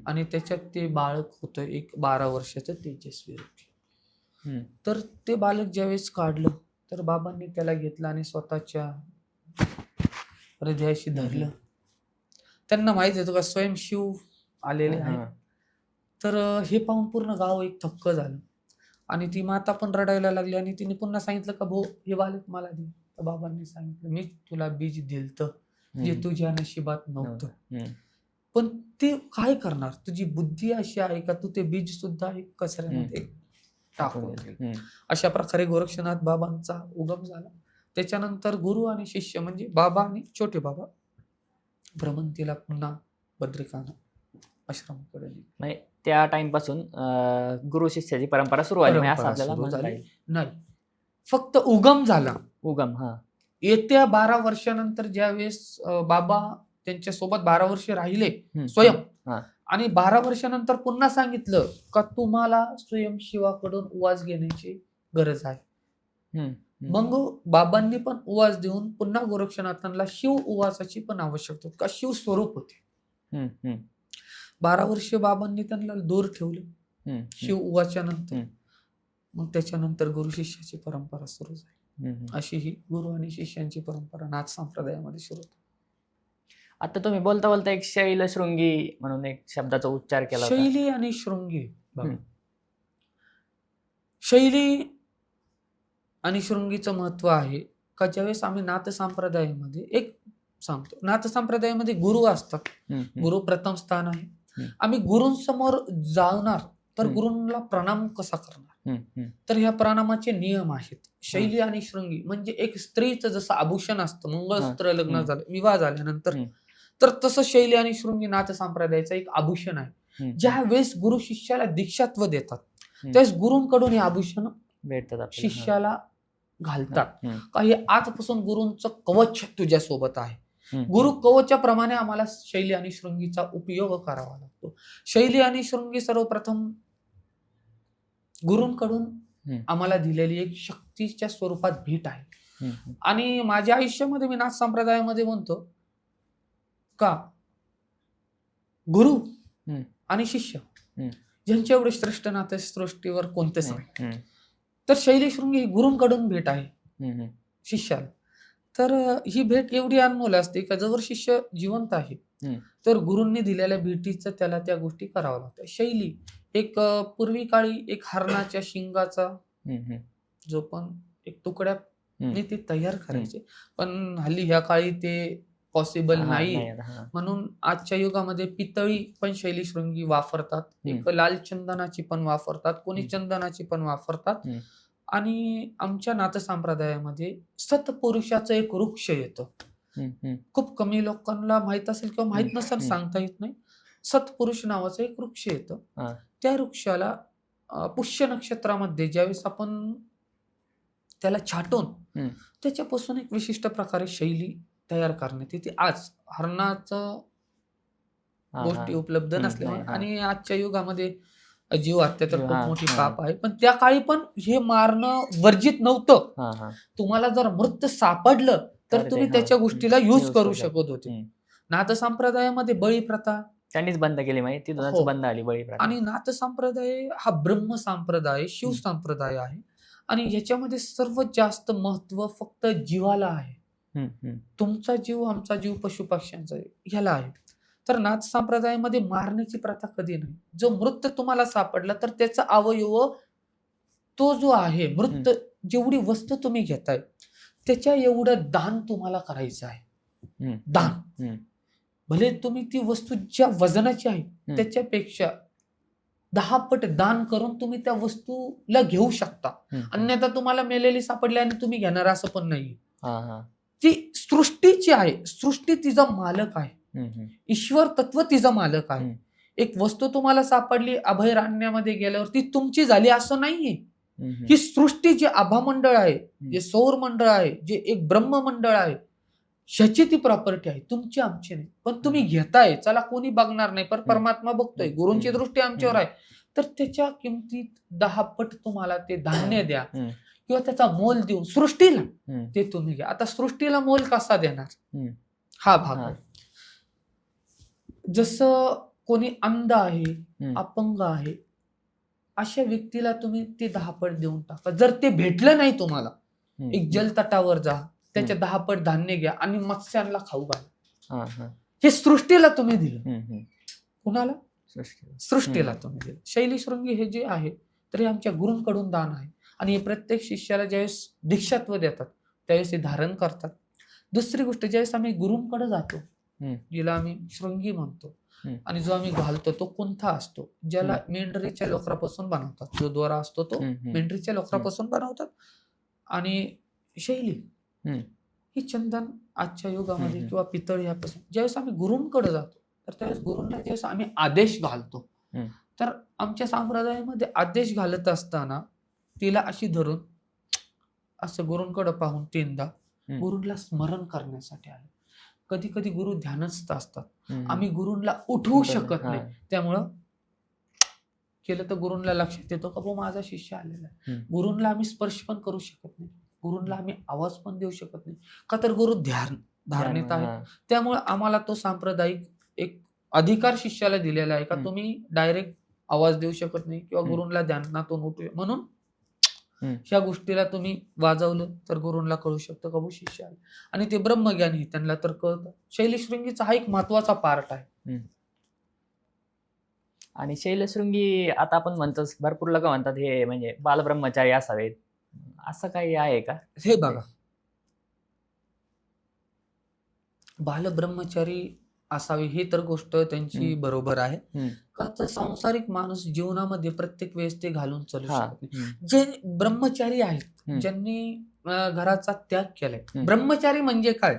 आणि त्याच्यात ते बालक होतं एक 12 वर्षाचं तेजस्वी रूपी. तर ते बालक ज्यावेळेस काढलं तर बाबांनी त्याला घेतलं आणि स्वतःच्या हृदयाशी धरलं. त्यांना माहिती होतं का स्वयं शिव आलेले आहेत. तर हे पाहून पूर्ण गाव एक थक्क झालं आणि ती माता पण रडायला लागली आणि तिने पुन्हा सांगितलं का भो हे बालक मला दे. तर बाबांनी सांगितलं मी तुला बीज दिलतं जे तुझ्या नशिबात नव्हतं, पण ते काय करणार? तुझी बुद्धी अशी आहे का तू ते बीज सुद्धा एक कचऱ्यामध्ये टाकून. अशा प्रकारे गोरक्षनाथ बाबांचा उगम झाला. त्याच्यानंतर गुरु आणि शिष्य म्हणजे बाबा आणि छोटे बाबा भ्रमंतीला पुन्हा बद्रिकानं आश्रमाकडे नेलं. म्हणजे त्या टाइमपासून गुरु शिष्याची परंपरा सुरू झाली म्हणजे असं परंपरा आपल्याला सुरू म्हणता झाली. येईल. नाही, फक्त उगम झाला. उगम हा येत्या 12 वर्षानंतर ज्यावेळेस बाबा त्यांच्या सोबत 12 वर्ष राहिले हम्म, स्वयं, हा. आणि 12 वर्षानंतर पुन्हा सांगितलं का तुम्हाला स्वयं शिवाकडून उवाज घेण्याची गरज आहे. हम्म, हम्म, मग बाबांनी पण उवाज देऊन पुन्हा गोरक्षनाथांना शिव उवासाची पण आवश्यकता होती, का शिव स्वरूप होते. हम्म, हम्म, 12 वर्ष बाबांनी त्यांना दूर ठेवलं हम्म, शिव उवाच्या नंतर. हम्म. मग त्याच्यानंतर गुरु शिष्याची परंपरा सुरू झाली. हम्म. अशी ही गुरु आणि शिष्यांची परंपरा नाथ संप्रदायामध्ये सुरू होती. आता तुम्ही बोलता बोलता एक शैलशृंगी म्हणून एक शब्दाचा उच्चार केला होता. शैली आणि शृंगी बघा. हम्म. शैली आणि शृंगीचं महत्व आहे का ज्यावेळेस आम्ही नाथ संप्रदायामध्ये एक सांगतो, नाथ संप्रदायामध्ये गुरु असतात. हम्म, हम्म, गुरु प्रथम स्थान आहे. हम्म. आम्ही गुरूंसमोर जाणार तर हम्म. गुरूंना प्रणाम कसा करणार, हम्म, हम्म, तर ह्या प्रणामाचे नियम आहेत. शैली आणि शृंगी म्हणजे एक स्त्रीचं जसं आभूषण असतं, मंगळसूत्र लग्न हम्म. झालं विवाह झाल्यानंतर, हम्म. तर तसं शैली आणि शृंगी नाथ संप्रदायाचं एक आभूषण आहे. हम्म. ज्या वेळेस गुरु शिष्याला दीक्षात्व देतात हम्म. त्यावेळेस गुरूंकडून हे आभूषण भेटतात आपल्याला. शिष्याला घालतात. हम्म, काही आजपासून गुरूंचं कवच तुझ्या सोबत आहे. हम्म, गुरु कवचाप्रमाणे आम्हाला शैली आणि शृंगीचा उपयोग करावा लागतो. शैली आणि शृंगी सर्वप्रथम गुरूंकडून हम्म. आम्हाला दिलेली एक शक्तीच्या स्वरूपात भेट आहे. हम्म, आणि माझ्या आयुष्यामध्ये मी नाथ संप्रदायामध्ये म्हणतो का गुरु हम्म. आणि शिष्य हम्म. ज्यांच्या एवढे श्रेष्ठ नाते सृष्टीवर कोणतेच नाही. हम्म, तर शैली शृंगी ही गुरूंकडून भेट आहे हम्म, शिष्याला. तर ही भेट एवढी अनमोल असते का जवळ शिष्य जिवंत आहे हम्म. तर गुरूंनी दिलेल्या भेटीचं त्याला त्या गोष्टी कराव्या लागतात. शैली एक पूर्वी काळी एक हरणाच्या शिंगाचा हम्म, जो पण एक तुकड्याने हम्म. ते तयार करायचे, पण हल्ली ह्या काळी ते पॉसिबल हा, नाही. नाही आता, हा. म्हणून आजच्या युगामध्ये पितळी पण शैली शृंगी वापरतात. एक लाल चंदनाची पण वापरतात, कोणी हम्म. चंदनाची पण वापरतात. हम्म. आणि आमच्या नाथ संप्रदायामध्ये सतपुरुषाचं एक वृक्ष येतं. हम्म, हम्म, खूप कमी लोकांना माहित असेल किंवा माहित नसेल, हम्म. सांगता येत नाही. सतपुरुष नावाचं एक वृक्ष येतं. हा. त्या वृक्षाला पुष्य नक्षत्रामध्ये ज्यावेळेस आपण त्याला छाटून हम्म. त्याच्यापासून एक विशिष्ट प्रकारे शैली तयार करण्यात येते. आज हरणाचं हा, गोष्टी हा. उपलब्ध हम्म, नसल्यामुळे नाही, हा. आणि आजच्या युगामध्ये जीव हत्या तर जीव, खूप हा, मोठी हा. पाप आहे. पण त्या काळी पण हे मारणं वर्जित नव्हतं. हा, हा. तुम्हाला जर मृत सापडलं तर तर तुम्ही ते, त्याच्या हा, गोष्टीला यूज use करू करू शकत होते. हम्म. नाथ संप्रदायामध्ये बळी प्रथा त्यांनीच बंद केली माहिती, तिथूनच हो. बंद आली बळी प्रथा. आणि नाथ संप्रदाय हा ब्रह्म संप्रदाय शिव हम्म. संप्रदाय आहे आणि ह्याच्यामध्ये सर्वात जास्त महत्व फक्त जीवाला आहे. हम्म, हम्म. तुमचा जीव आमचा जीव पशुपक्ष्यांचा ह्याला आहे. तर नाथ संप्रदायामध्ये मारण्याची प्रथा कधी नाही. जो मृत तुम्हाला सापडला तर त्याचा अवयव तो जो आहे मृत, जेवढी वस्तू तुम्ही घेताय त्याच्या एवढं दान तुम्हाला करायचं आहे. हम्म. दान हम्म. भले तुम्ही ती वस्तू ज्या वजनाची आहे त्याच्यापेक्षा 10 पट दान करून तुम्ही त्या वस्तूला घेऊ शकता. हम्म. अन्यथा तुम्हाला मेलेली सापडली आणि तुम्ही घेणार असं पण नाही. हा, हा. ती सृष्टीची आहे, सृष्टी तिचा मालक आहे. हम्म, हम्म. ईश्वर तत्व तिचा मालक आहे. हम्म. एक वस्तू तुम्हाला सापडली अभयारण्यामध्ये गेल्यावर ती तुमची झाली असं नाहीये. हम्म. ही सृष्टी जे आभामंडळ आहे, जे सौर मंडळ आहे, जे एक ब्रह्ममंडळ आहे, ह्याची ती प्रॉपर्टी आहे, तुमची आमची नाही. पण तुम्ही घेताय, चला कोणी बघणार नाही पण परमात्मा बघतोय, गुरूंची दृष्टी आमच्यावर आहे, तर त्याच्या किमतीत 10 पट तुम्हाला ते धान्य द्या किंवा त्याचा मोल देऊन सृष्टीला ते तुम्ही घ्या. आता सृष्टीला मोल कसा देणार हा भाग आहे. जसं कोणी अंध आहे, अपंग आहे, अशा व्यक्तीला तुम्ही ते 10 पट देऊन टाका. जर ते भेटलं नाही तुम्हाला, एक जलतटावर जा, त्याच्या 10 पट धान्य घ्या आणि मत्स्यांना खाऊ घाला. हे सृष्टीला तुम्ही दिलं. कुणाला? सृष्टीला तुम्ही दिलं. शैली शृंगी हे जे आहे तर हे आमच्या गुरूंकडून दान आहे आणि हे प्रत्येक शिष्याला ज्यावेळेस दीक्षात्व देतात त्यावेळेस हे धारण करतात. दुसरी गोष्ट, ज्यावेळेस आम्ही गुरूंकडे जातो, जिला आम्ही शृंगी म्हणतो, आणि जो आम्ही घालतो तो कुंथा असतो, ज्याला मेंढरीच्या लोकरापासून बनवतात. जो दोरा असतो तो मेंढरीच्या लोकरापासून बनवतात. आणि शैली ही चंदन आजच्या युगामध्ये किंवा पितळ यापासून. ज्यावेळेस आम्ही गुरूंकडे जातो तर त्यावेळेस गुरुंना ज्यावेळेस आम्ही आदेश घालतो, हम्म. तर आमच्या संप्रदायामध्ये आदेश घालत असताना तिला अशी धरून असं गुरूंकडे पाहून 3दा हम्म. गुरूंला स्मरण करण्यासाठी आले. कधी कधी गुरु ध्यानस्थ असतात, हम्म. आम्ही गुरूंला उठवू बरोबर. शकत हा. नाही, त्यामुळं केलं तर गुरूंला लक्षात येतो का माझा शिष्य आलेला आहे. हम्म. गुरूंला आम्ही स्पर्श पण करू शकत नाही, गुरूंला आम्ही आवाज पण देऊ शकत नाही, का तर गुरु धारणेत आहेत. हा. त्यामुळे आम्हाला तो सांप्रदायिक एक अधिकार शिष्याला दिलेला आहे का हम्म. तुम्ही डायरेक्ट आवाज देऊ शकत नाही किंवा हम्म. गुरूंला ध्यानातून उठू, म्हणून हम्म. ह्या गोष्टीला तुम्ही वाजवलं तर गुरूंना कळू शकतं का शिष्य आहे. आणि ते ब्रह्मज्ञान हे त्यांना तर कळतं. शैलशृंगीचा हा एक महत्वाचा पार्ट आहे. आणि शैलशृंगी आता आपण म्हणतो, भरपूर लोक म्हणतात हे म्हणजे बालब्रह्मचारी असावेत, असं काही आहे का? हे बघा, बालब्रह्मचारी असावे हे तर गोष्ट त्यांची बरोबर आहे, का तर सांसारिक माणूस जीवनामध्ये प्रत्येक वेळेस ते घालून चालू हा. शकत नाही. जे ब्रह्मचारी आहेत, ज्यांनी घराचा त्याग केलाय, ब्रह्मचारी म्हणजे काय,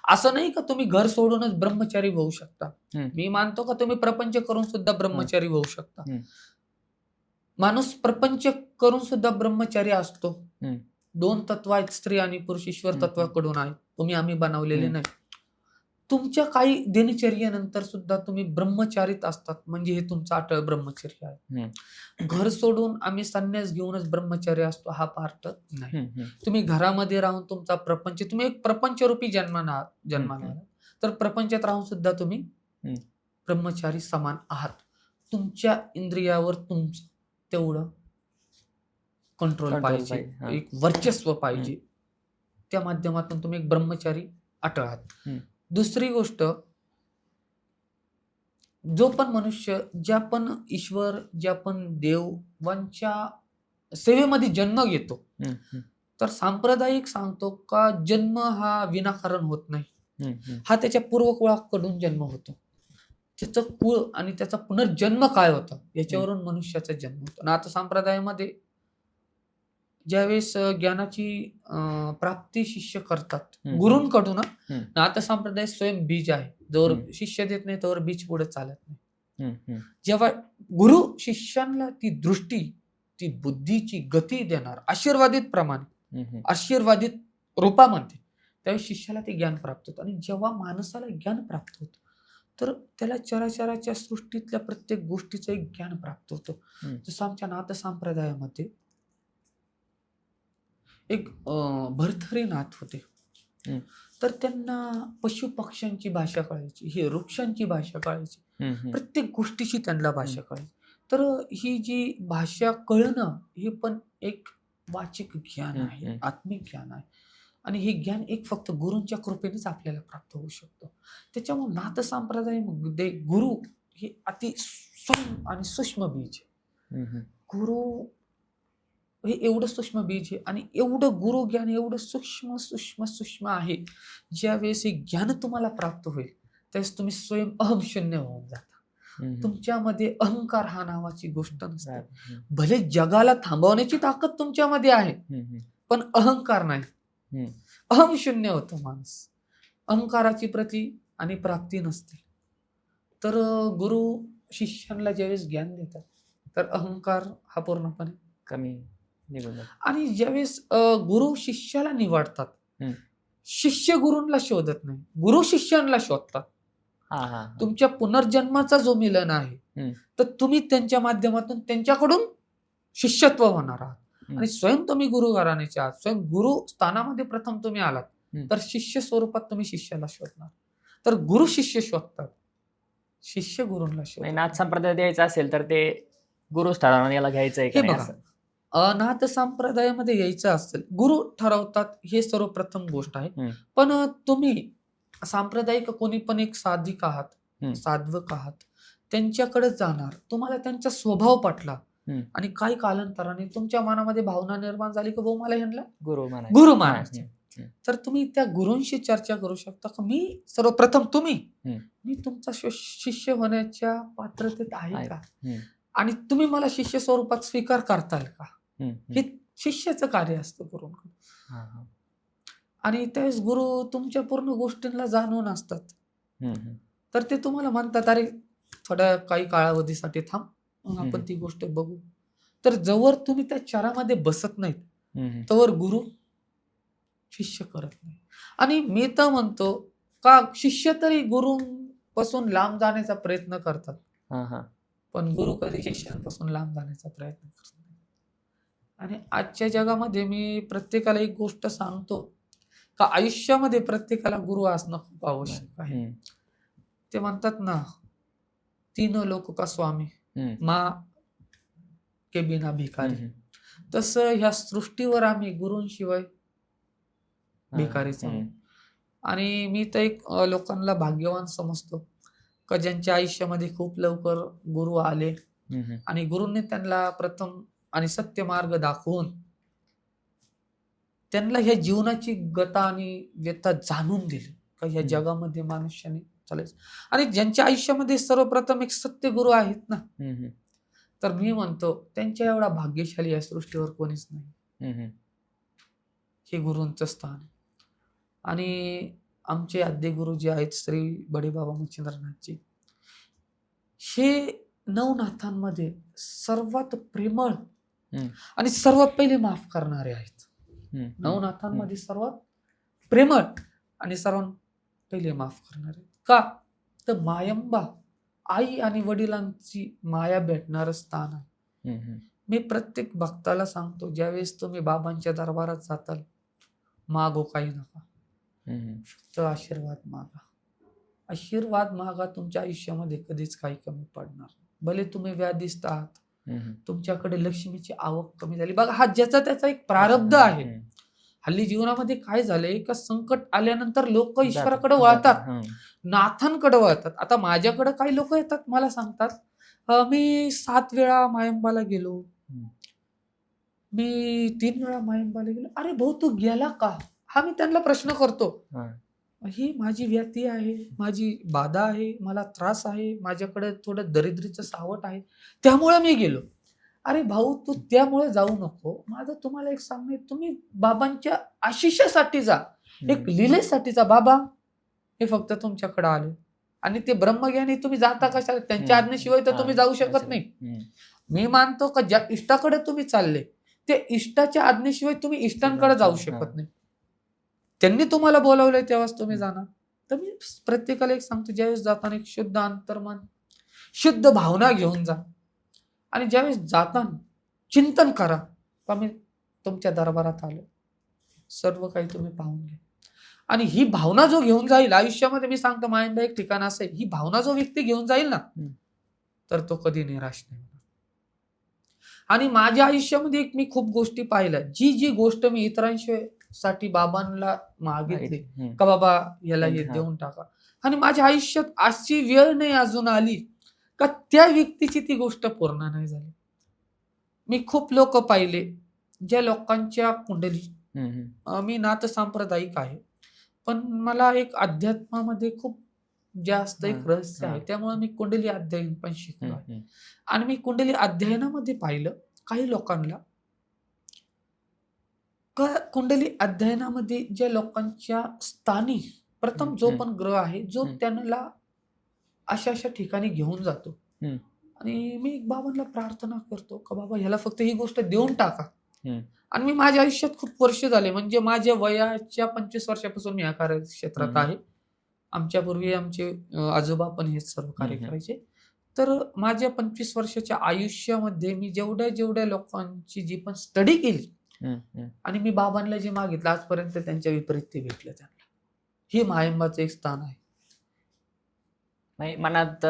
असं नाही का तुम्ही घर सोडूनच ब्रह्मचारी होऊ शकता. मी मानतो का तुम्ही प्रपंच करून सुद्धा ब्रह्मचारी होऊ शकता. माणूस प्रपंच करून सुद्धा ब्रह्मचारी असतो. 2 तत्व आहेत, स्त्री आणि पुरुष, ईश्वर तत्वाकडून आहेत, तुम्ही आम्ही बनवलेले नाही. तुमच्या काही दिनचर्येनंतर सुद्धा तुम्ही ब्रह्मचारीत असतात, म्हणजे हे तुमचं अटळ ब्रह्मचर्य आहे. घर सोडून आम्ही संन्यास घेऊनच ब्रह्मचर्य असतो हा पार्ट नाही. तुम्ही घरामध्ये राहून तुमचा प्रपंच, तुम्ही एक प्रपंचरूपी जन्माला आलात, तर प्रपंचात राहून सुद्धा तुम्ही ब्रह्मचारी समान आहात. तुमच्या इंद्रियावर तुमचं तेवढं कंट्रोल पाहिजे, एक वर्चस्व पाहिजे, त्या माध्यमातून तुम्ही एक ब्रह्मचारी अटळ आहात. दुसरी गोष्ट, जो पण मनुष्य, ज्या पण ईश्वर, ज्या पण देवांच्या सेवेमध्ये जन्म घेतो, तर सांप्रदायिक सांगतो का जन्म हा विनाकारण होत नाही, हा त्याच्या पूर्वकुळाकडून जन्म होतो. त्याचं कुळ आणि त्याचा पुनर्जन्म काय होता याच्यावरून मनुष्याचा जन्म होतो. आणि आता संप्रदायामध्ये ज्यावेळेस ज्ञानाची प्राप्ती शिष्य करतात गुरूंकडून, आता संप्रदाय स्वयं बीज आहे, जोवर शिष्य देत नाही तोवर बीज पुढे चालत नाही. जेव्हा गुरु शिष्यांना ती दृष्टी, ती बुद्धीची गती देणार आशीर्वादित प्रमाणे, आशीर्वादित रूपामध्ये, त्यावेळी शिष्याला ते ज्ञान प्राप्त होतं. आणि जेव्हा माणसाला ज्ञान प्राप्त होतं तर त्याला चराचराच्या सृष्टीतल्या प्रत्येक गोष्टीचं एक ज्ञान प्राप्त होतं. जसं आमच्या नाथ संप्रदायामध्ये एक भरथरीनाथ होते, तर त्यांना पशु पक्ष्यांची भाषा कळायची, हे वृक्षांची भाषा कळायची, प्रत्येक गोष्टीची त्यांना भाषा कळायची. तर ही जी भाषा कळणं हे पण एक वाचिक ज्ञान आहे, आत्मिक ज्ञान आहे. आणि हे ज्ञान एक फक्त गुरूंच्या कृपेनेच आपल्याला प्राप्त होऊ शकतं. त्याच्यामुळे नाथ संप्रदायामध्ये गुरु हे अति सूक्ष्म आणि सूक्ष्म बीज आहे. गुरु हे एवढं सूक्ष्म बीज आहे आणि एवढं गुरु ज्ञान एवढं सूक्ष्म सूक्ष्म सूक्ष्म आहे, ज्यावेळेस हे ज्ञान तुम्हाला प्राप्त होईल त्यावेळेस तुम्ही स्वयं अहम शून्य होऊन जाता. तुमच्यामध्ये अहंकार हा नावाची गोष्ट नसते. भले जगाला थांबवण्याची ताकद तुमच्यामध्ये आहे, पण अहंकार नाही. अहम शून्य होतो माणूस, अहंकाराची प्रती आणि प्राप्ती नसते. तर गुरु शिष्यांना ज्यावेळेस ज्ञान देतात तर अहंकार हा पूर्णपणे कमी निघून जातो. आणि ज्यावेळेस गुरु शिष्याला निवडतात, शिष्य गुरूंना शोधत नाही, गुरु शिष्यांना शोधतात. तुमच्या पुनर्जन्माचा जो मिलन आहे तर तुम्ही त्यांच्या माध्यमातून त्यांच्याकडून शिष्यत्व होणार आहात. आणि स्वयं तुम्ही गुरु घराण्याचे आहात, स्वयं गुरु स्थानामध्ये प्रथम तुम्ही आलात, तर शिष्य स्वरूपात तुम्ही शिष्याला शोधणार. तर गुरु शिष्य शोधतात, शिष्य गुरूंना शोधतात. नाथ संप्रदाय द्यायचा असेल तर ते गुरु स्थानावर याला घ्यायचंय हे बघा, नाथ संप्रदायामध्ये यायचं असेल गुरु ठरवतात, हे सर्वप्रथम गोष्ट आहे. पण तुम्ही सांप्रदायिक कोणी पण एक साधिक आहात, साधवक आहात, त्यांच्याकडे जाणार, तुम्हाला त्यांचा स्वभाव पटला आणि काही कालांतराने तुमच्या मनामध्ये भावना निर्माण झाली की भाऊ मला ह्यांना गुरु मानायचे, तर तुम्ही त्या गुरूंशी चर्चा करू शकता की मी सर्वप्रथम मी तुमचा शिष्य होण्याच्या पात्रतेत आहे का, आणि तुम्ही मला शिष्य स्वरूपात स्वीकार करताल का. हे शिष्याचं कार्य असतं गुरूंकडे. आणि त्यावेळेस गुरु तुमच्या पूर्ण गोष्टींना जाणून असतात. तर ते तुम्हाला म्हणतात, अरे थोड्या काही कालावधीसाठी थांब, मग आपण ती गोष्ट बघू. तर जवळ तुम्ही त्या चरामध्ये बसत नाहीत तोवर गुरु शिष्य करत नाही. आणि मी तर म्हणतो का शिष्य तरी गुरुपासून लांब जाण्याचा प्रयत्न करतात, पण गुरु कधी शिष्यांपासून लांब जाण्याचा प्रयत्न करत नाही. आणि आजच्या जगामध्ये मी प्रत्येकाला एक गोष्ट सांगतो का आयुष्यामध्ये प्रत्येकाला गुरु असणं खूप आवश्यक आहे. ते म्हणतात ना, तीन लोक का स्वामी, माँ के बिना भिकारी. तसं ह्या सृष्टीवर आम्ही गुरूंशिवाय भिकारीच आहोत. आणि मी तर एक लोकांना भाग्यवान समजतो का ज्यांच्या आयुष्यामध्ये खूप लवकर गुरु आले आणि गुरूंनी त्यांना प्रथम आणि सत्य मार्ग दाखवून त्यांना ह्या जीवनाची गता आणि व्यथा जाणून दिली का ह्या जगामध्ये मनुष्याने चालायचं. आणि ज्यांच्या आयुष्यामध्ये सर्वप्रथम एक सत्य गुरु आहेत ना, तर मी म्हणतो त्यांच्या एवढा भाग्यशाली या सृष्टीवर कोणीच नाही. हे गुरूंचं स्थान. आणि आमचे आद्य गुरु जे आहेत श्री बडेबाबा मच्छिंद्रनाथजी, हे नवनाथांमध्ये सर्वात प्रेमळ आणि सर्वात पहिले माफ करणारे आहेत. नवनाथांमध्ये सर्वात प्रेमळ आणि सर्वात पहिले माफ करणारे. का तर मायंबा आई आणि वडिलांची माया भेटणारं स्थान आहे. मी प्रत्येक भक्ताला सांगतो, ज्यावेळेस तुम्ही बाबांच्या दरबारात जाताल, मागो काही नका, फक्त आशीर्वाद मागा. आशीर्वाद मागा, तुमच्या आयुष्यामध्ये कधीच काही कमी पडणार नाही. भले तुम्ही व्याधिस्त आहात, तुमच्याकडे लक्ष्मीची आवक कमी झाली, बघा हा ज्याचा त्याचा एक प्रारब्ध आहे. हल्ली जीवनामध्ये काय झालंय का संकट आल्यानंतर लोक ईश्वराकडे वळतात, नाथांकडे वळतात. आता माझ्याकडे काही लोक येतात, मला सांगतात मी 7 वेळा मायंबाला गेलो, मी 3 वेळा मायंबाला गेलो. अरे भाऊ, तू गेला का? हा मी त्यांना प्रश्न करतो. ही माझी व्याधी आहे, माझी बाधा आहे, मला त्रास आहे, माझ्याकडे थोडं दरिद्रीचं सावट आहे, त्यामुळे मी गेलो. अरे भाऊ, तू त्यामुळे जाऊ नको. माझं तुम्हाला एक सांगणे, तुम्ही बाबांच्या आशिषासाठी जा, एक लीलेसाठी जा. बाबा हे फक्त तुमच्याकडे आले आणि ते ब्रह्मज्ञानी, तुम्ही जाता कशाला? त्यांच्या आज्ञेशिवाय तर तुम्ही जाऊ शकत नाही. मी मानतो का ज्या इष्टाकडे तुम्ही चालले, ते इष्टाच्या आज्ञेशिवाय तुम्ही इष्टांकडे जाऊ शकत नाही. त्यांनी तुम्हाला बोलावलंय तेव्हाच तुम्ही जाणार. तर मी प्रत्येकाला एक सांगतो, ज्यावेळेस जाताना एक शुद्ध अंतर्मन, शुद्ध भावना घेऊन जा. आणि ज्यावेळेस जाताना चिंतन करा का मी तुमच्या दरबारात आलो, सर्व काही तुम्ही पाहून घ्या. आणि ही भावना जो घेऊन जाईल आयुष्यामध्ये, मी सांगतो मायंबा एक ठिकाण असेल, ही भावना जो व्यक्ती घेऊन जाईल ना, तर तो कधी निराश नाही. आणि माझ्या आयुष्यामध्ये एक मी खूप गोष्टी पाहिल्या, जी गोष्ट मी इतरांसाठी बाबांना मागितली का बाबा याला हे देऊन टाका, आणि माझ्या आयुष्यात अशी वेळ नाही अजून आली का त्या व्यक्तीची ती गोष्ट पूर्ण नाही झाली. मी खूप लोक पाहिले ज्या लोकांच्या कुंडली, मी नाथ सांप्रदायिक आहे, पण मला एक अध्यात्मामध्ये खूप जास्त एक रहस्य आहे, त्यामुळे मी कुंडली अध्ययन पण शिकलो आहे. आणि मी कुंडली अध्ययनामध्ये पाहिलं काही लोकांना, कुंडली अध्ययनामध्ये ज्या लोकांच्या स्थानी प्रथम जो पण ग्रह आहे, जो त्यांना अशा ठिकाणी घेऊन जातो. आणि मी बाबांना प्रार्थना करतो का बाबा ह्याला फक्त ही गोष्ट देऊन टाका. आणि मी माझ्या आयुष्यात खूप वर्ष झाले, म्हणजे माझ्या वयाच्या 25 वर्षापासून मी या कार्यक्षेत्रात आहे. आमच्या पूर्वी आमचे आजोबा पण हे सर्व कार्य करायचे. तर माझ्या 25 वर्षाच्या आयुष्यामध्ये मी जेवढ्या लोकांची जी पण स्टडी केली, आणि मी बाबांना जे मागितलं आजपर्यंत त्यांच्या विपरीत ते भेटलं त्यांना. हे मायंबाचं एक स्थान आहे. मनात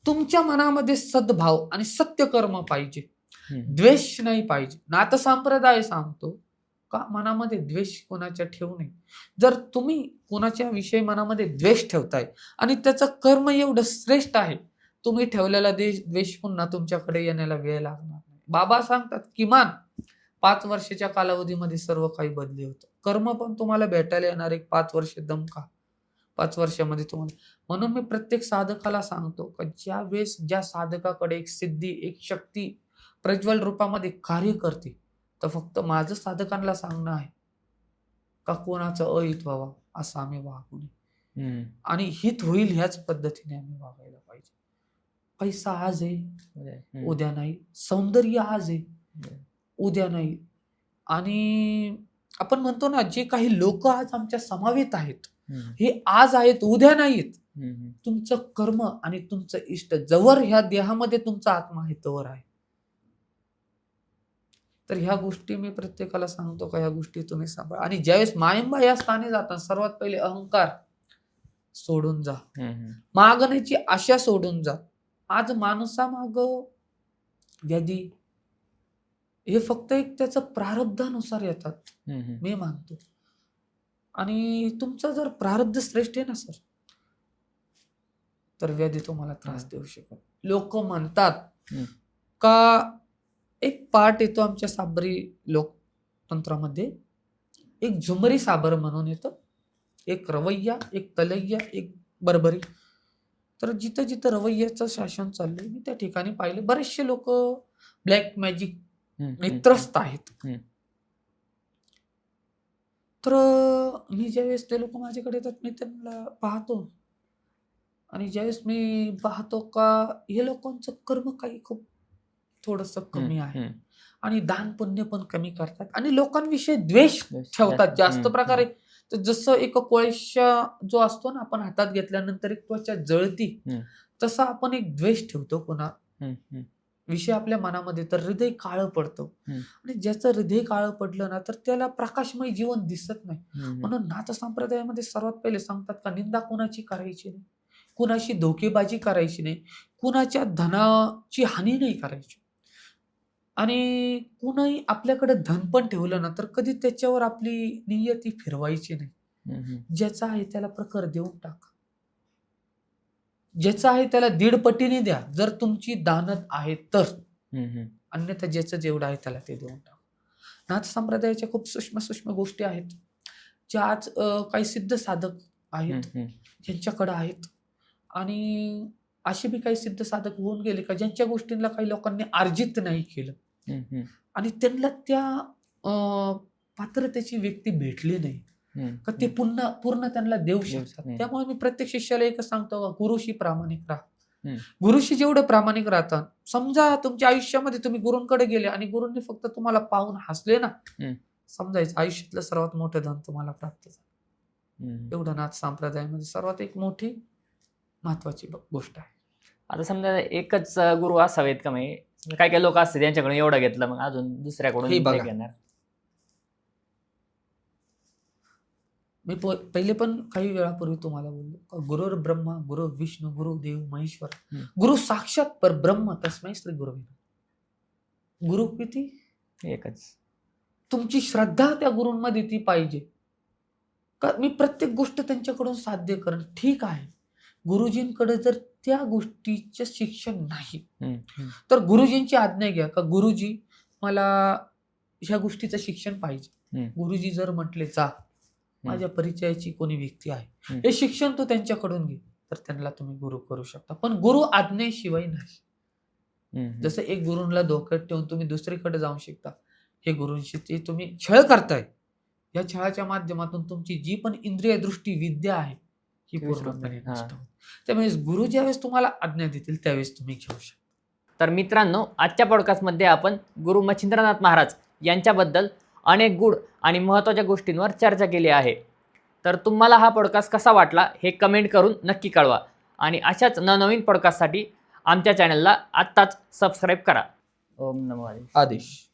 तुमच्या मनामध्ये सद्भाव आणि सत्यकर्म पाहिजे, द्वेष नाही पाहिजे. नाथ संप्रदाय सांगतो का मनामध्ये द्वेष कोणाच्या ठेवू नये. जर तुम्ही कोणाच्या विषयी मनामध्ये द्वेष ठेवताय आणि त्याचं कर्म एवढं श्रेष्ठ आहे, तुम्ही ठेवलेला द्वेष पुन्हा तुमच्याकडे येण्याला वेळ लागणार नाही. बाबा सांगतात किमान 5 वर्षाच्या कालावधीमध्ये सर्व काही बदली होतं. कर्म पण तुम्हाला भेटायला येणार एक 5 वर्ष दम का, 5 वर्षामध्ये तुम्हाला. म्हणून मी प्रत्येक साधकाला सांगतो का ज्या साधकाकडे एक सिद्धी, एक शक्ती प्रज्वल रूपामध्ये कार्य करते, तर फक्त माझं साधकांना सांगणं आहे का कोणाचं अहित व्हावं असं आम्ही वागू नये. आणि हित होईल ह्याच पद्धतीने आम्ही वागायला पाहिजे. पैसा आज आहे, उद्या नाही. सौंदर्य आज आहे, उद्या नाही. आणि आपण म्हणतो ना, जे काही लोक आज आमच्या समवेत आहेत, हे आज आहेत, उद्या नाहीत. तुमचं कर्म आणि तुमचं इष्ट जवळ ह्या देहामध्ये तुमचा आत्मा आहे तवर आहे. तर ह्या गोष्टी मी प्रत्येकाला सांगतो का ह्या गोष्टी तुम्ही सांभाळा. आणि ज्यावेळेस मायंबा या स्थानी जातात, सर्वात पहिले अहंकार सोडून जा, मागण्याची आशा सोडून जा. आज माणसामाग व्याधी हे फक्त एक त्याचं प्रारब्धानुसार येतात, मी मानतो. आणि तुमचं जर प्रारब्ध श्रेष्ठ आहे ना सर, तर व्याधी तुम्हाला त्रास देऊ शकत. लोक म्हणतात का एक पाठ येतो आमच्या साबरी लोकतंत्रामध्ये, एक झुमरी साबर म्हणून येतं, एक रवैया, एक तलैया, एक बरबरी. तर जिथं जिथं रवैयाचं शासन चाललंय मी त्या ठिकाणी पाहिले बरेचसे लोक ब्लॅक मॅजिक त्रस्त आहेत. तर मी ज्यावेळेस ते लोक माझ्याकडे येतात मी त्यांना पाहतो, आणि ज्यावेळेस मी पाहतो का हे लोकांचं कर्म काही खूप थोडस कमी आहे, आणि दान पुण्य पण कमी करतात, आणि लोकांविषयी द्वेष ठेवतात जास्त प्रकारे. तर जसं एक कोळशा जो असतो ना आपण हातात घेतल्यानंतर एक त्वचा जळती, तसा आपण एक द्वेष ठेवतो कोणा विषय आपल्या मनामध्ये, तर हृदय काळं पडतं. आणि ज्याचं हृदय काळं पडलं ना, तर त्याला प्रकाशमय जीवन दिसत नाही. म्हणून नाथ संप्रदायामध्ये सर्वात पहिले सांगतात का निंदा कोणाची करायची नाही, कुणाशी धोकेबाजी करायची नाही, कुणाच्या धनाची हानी नाही करायची. आणि कुणाही आपल्याकडे धन पण ठेवलं ना, तर कधी त्याच्यावर आपली नियती फिरवायची नाही. ज्याचा आहे त्याला प्रखर देऊन टाका, ज्याचा आहे त्याला 1.5 पटीने द्या, जर तुमची दानत आहे तर. अन्यथा ज्याचं जेवढं आहे त्याला ते देऊन टाका. नाथ संप्रदायाच्या खूप सूक्ष्म गोष्टी आहेत, ज्या आज काही सिद्ध साधक आहेत ज्यांच्याकडे आहेत, आणि असे बी काही सिद्ध साधक होऊन गेले का ज्यांच्या गोष्टींना काही लोकांनी अर्जित नाही केलं, आणि त्यांना त्या पात्रतेची व्यक्ती भेटली नाही का ते पूर्ण त्यांना देऊ शकतात. त्यामुळे मी प्रत्येक शिष्याला एकच सांगतो, गुरुशी प्रामाणिक राहा. गुरुशी जेवढं प्रामाणिक राहतात, समजा तुमच्या आयुष्यामध्ये तुम्ही गुरूंकडे गेले आणि गुरूंनी फक्त तुम्हाला पाहून हसले ना, समजायचं आयुष्यातलं सर्वात मोठं धन तुम्हाला प्राप्त झालं. एवढं नाथ संप्रदायामध्ये सर्वात एक मोठी महत्वाची गोष्ट आहे. आता समजा एकच गुरु असावेत का, म्हणजे काही काही लोक असतात त्यांच्याकडून एवढं घेतलं मग अजून दुसऱ्याकडून घेणार. मी पहिले पण काही वेळापूर्वी तुम्हाला बोललो, गुरुर ब्रह्मा गुरु विष्णू गुरु देव महेश्वर, गुरु साक्षात परब्रह्म तस्मै श्री गुरुवे. गुरु किती एकच. तुमची श्रद्धा त्या गुरूंमध्ये ती पाहिजे का मी प्रत्येक गोष्ट त्यांच्याकडून साध्य करेन. ठीक आहे, गुरुजींकडे जर त्या गोष्टीचं शिक्षण नाही तर गुरुजींची आज्ञा घ्या का गुरुजी मला ह्या गोष्टीचं शिक्षण पाहिजे. गुरुजी जर म्हटले जा, माझ्या परिचयाची कोणी व्यक्ती आहे, हे शिक्षण तू त्यांच्याकडून घे, तर त्यांना तुम्ही गुरु करू शकता. पण गुरु आज्ञेशिवाय नाही. जसं एक गुरुंना धोक्यात ठेवून तुम्ही दुसरीकडे जाऊन शिकता, हे गुरुंशी ते तुम्ही छळ करताय. या छळाच्या माध्यमातून तुमची जी पण इंद्रिय दृष्टी विद्या आहे ही पूर्णपणे नष्ट होते. त्यामुळे गुरु ज्यावेळेस तुम्हाला आज्ञा देतील त्यावेळेस तुम्ही घेऊ शकता. तर मित्रांनो, आजच्या पॉडकास्टमध्ये आपण गुरु मच्छिंद्रनाथ महाराज यांच्याबद्दल अनेक गूढ आणि महत्त्वाच्या गोष्टींवर चर्चा केली आहे. तर तुम्हाला हा पॉडकास्ट कसा वाटला हे कमेंट करून नक्की कळवा, आणि अशाच नवनवीन पॉडकास्टसाठी आमच्या चॅनलला आत्ताच सबस्क्राईब करा. ओम नमो आदेश.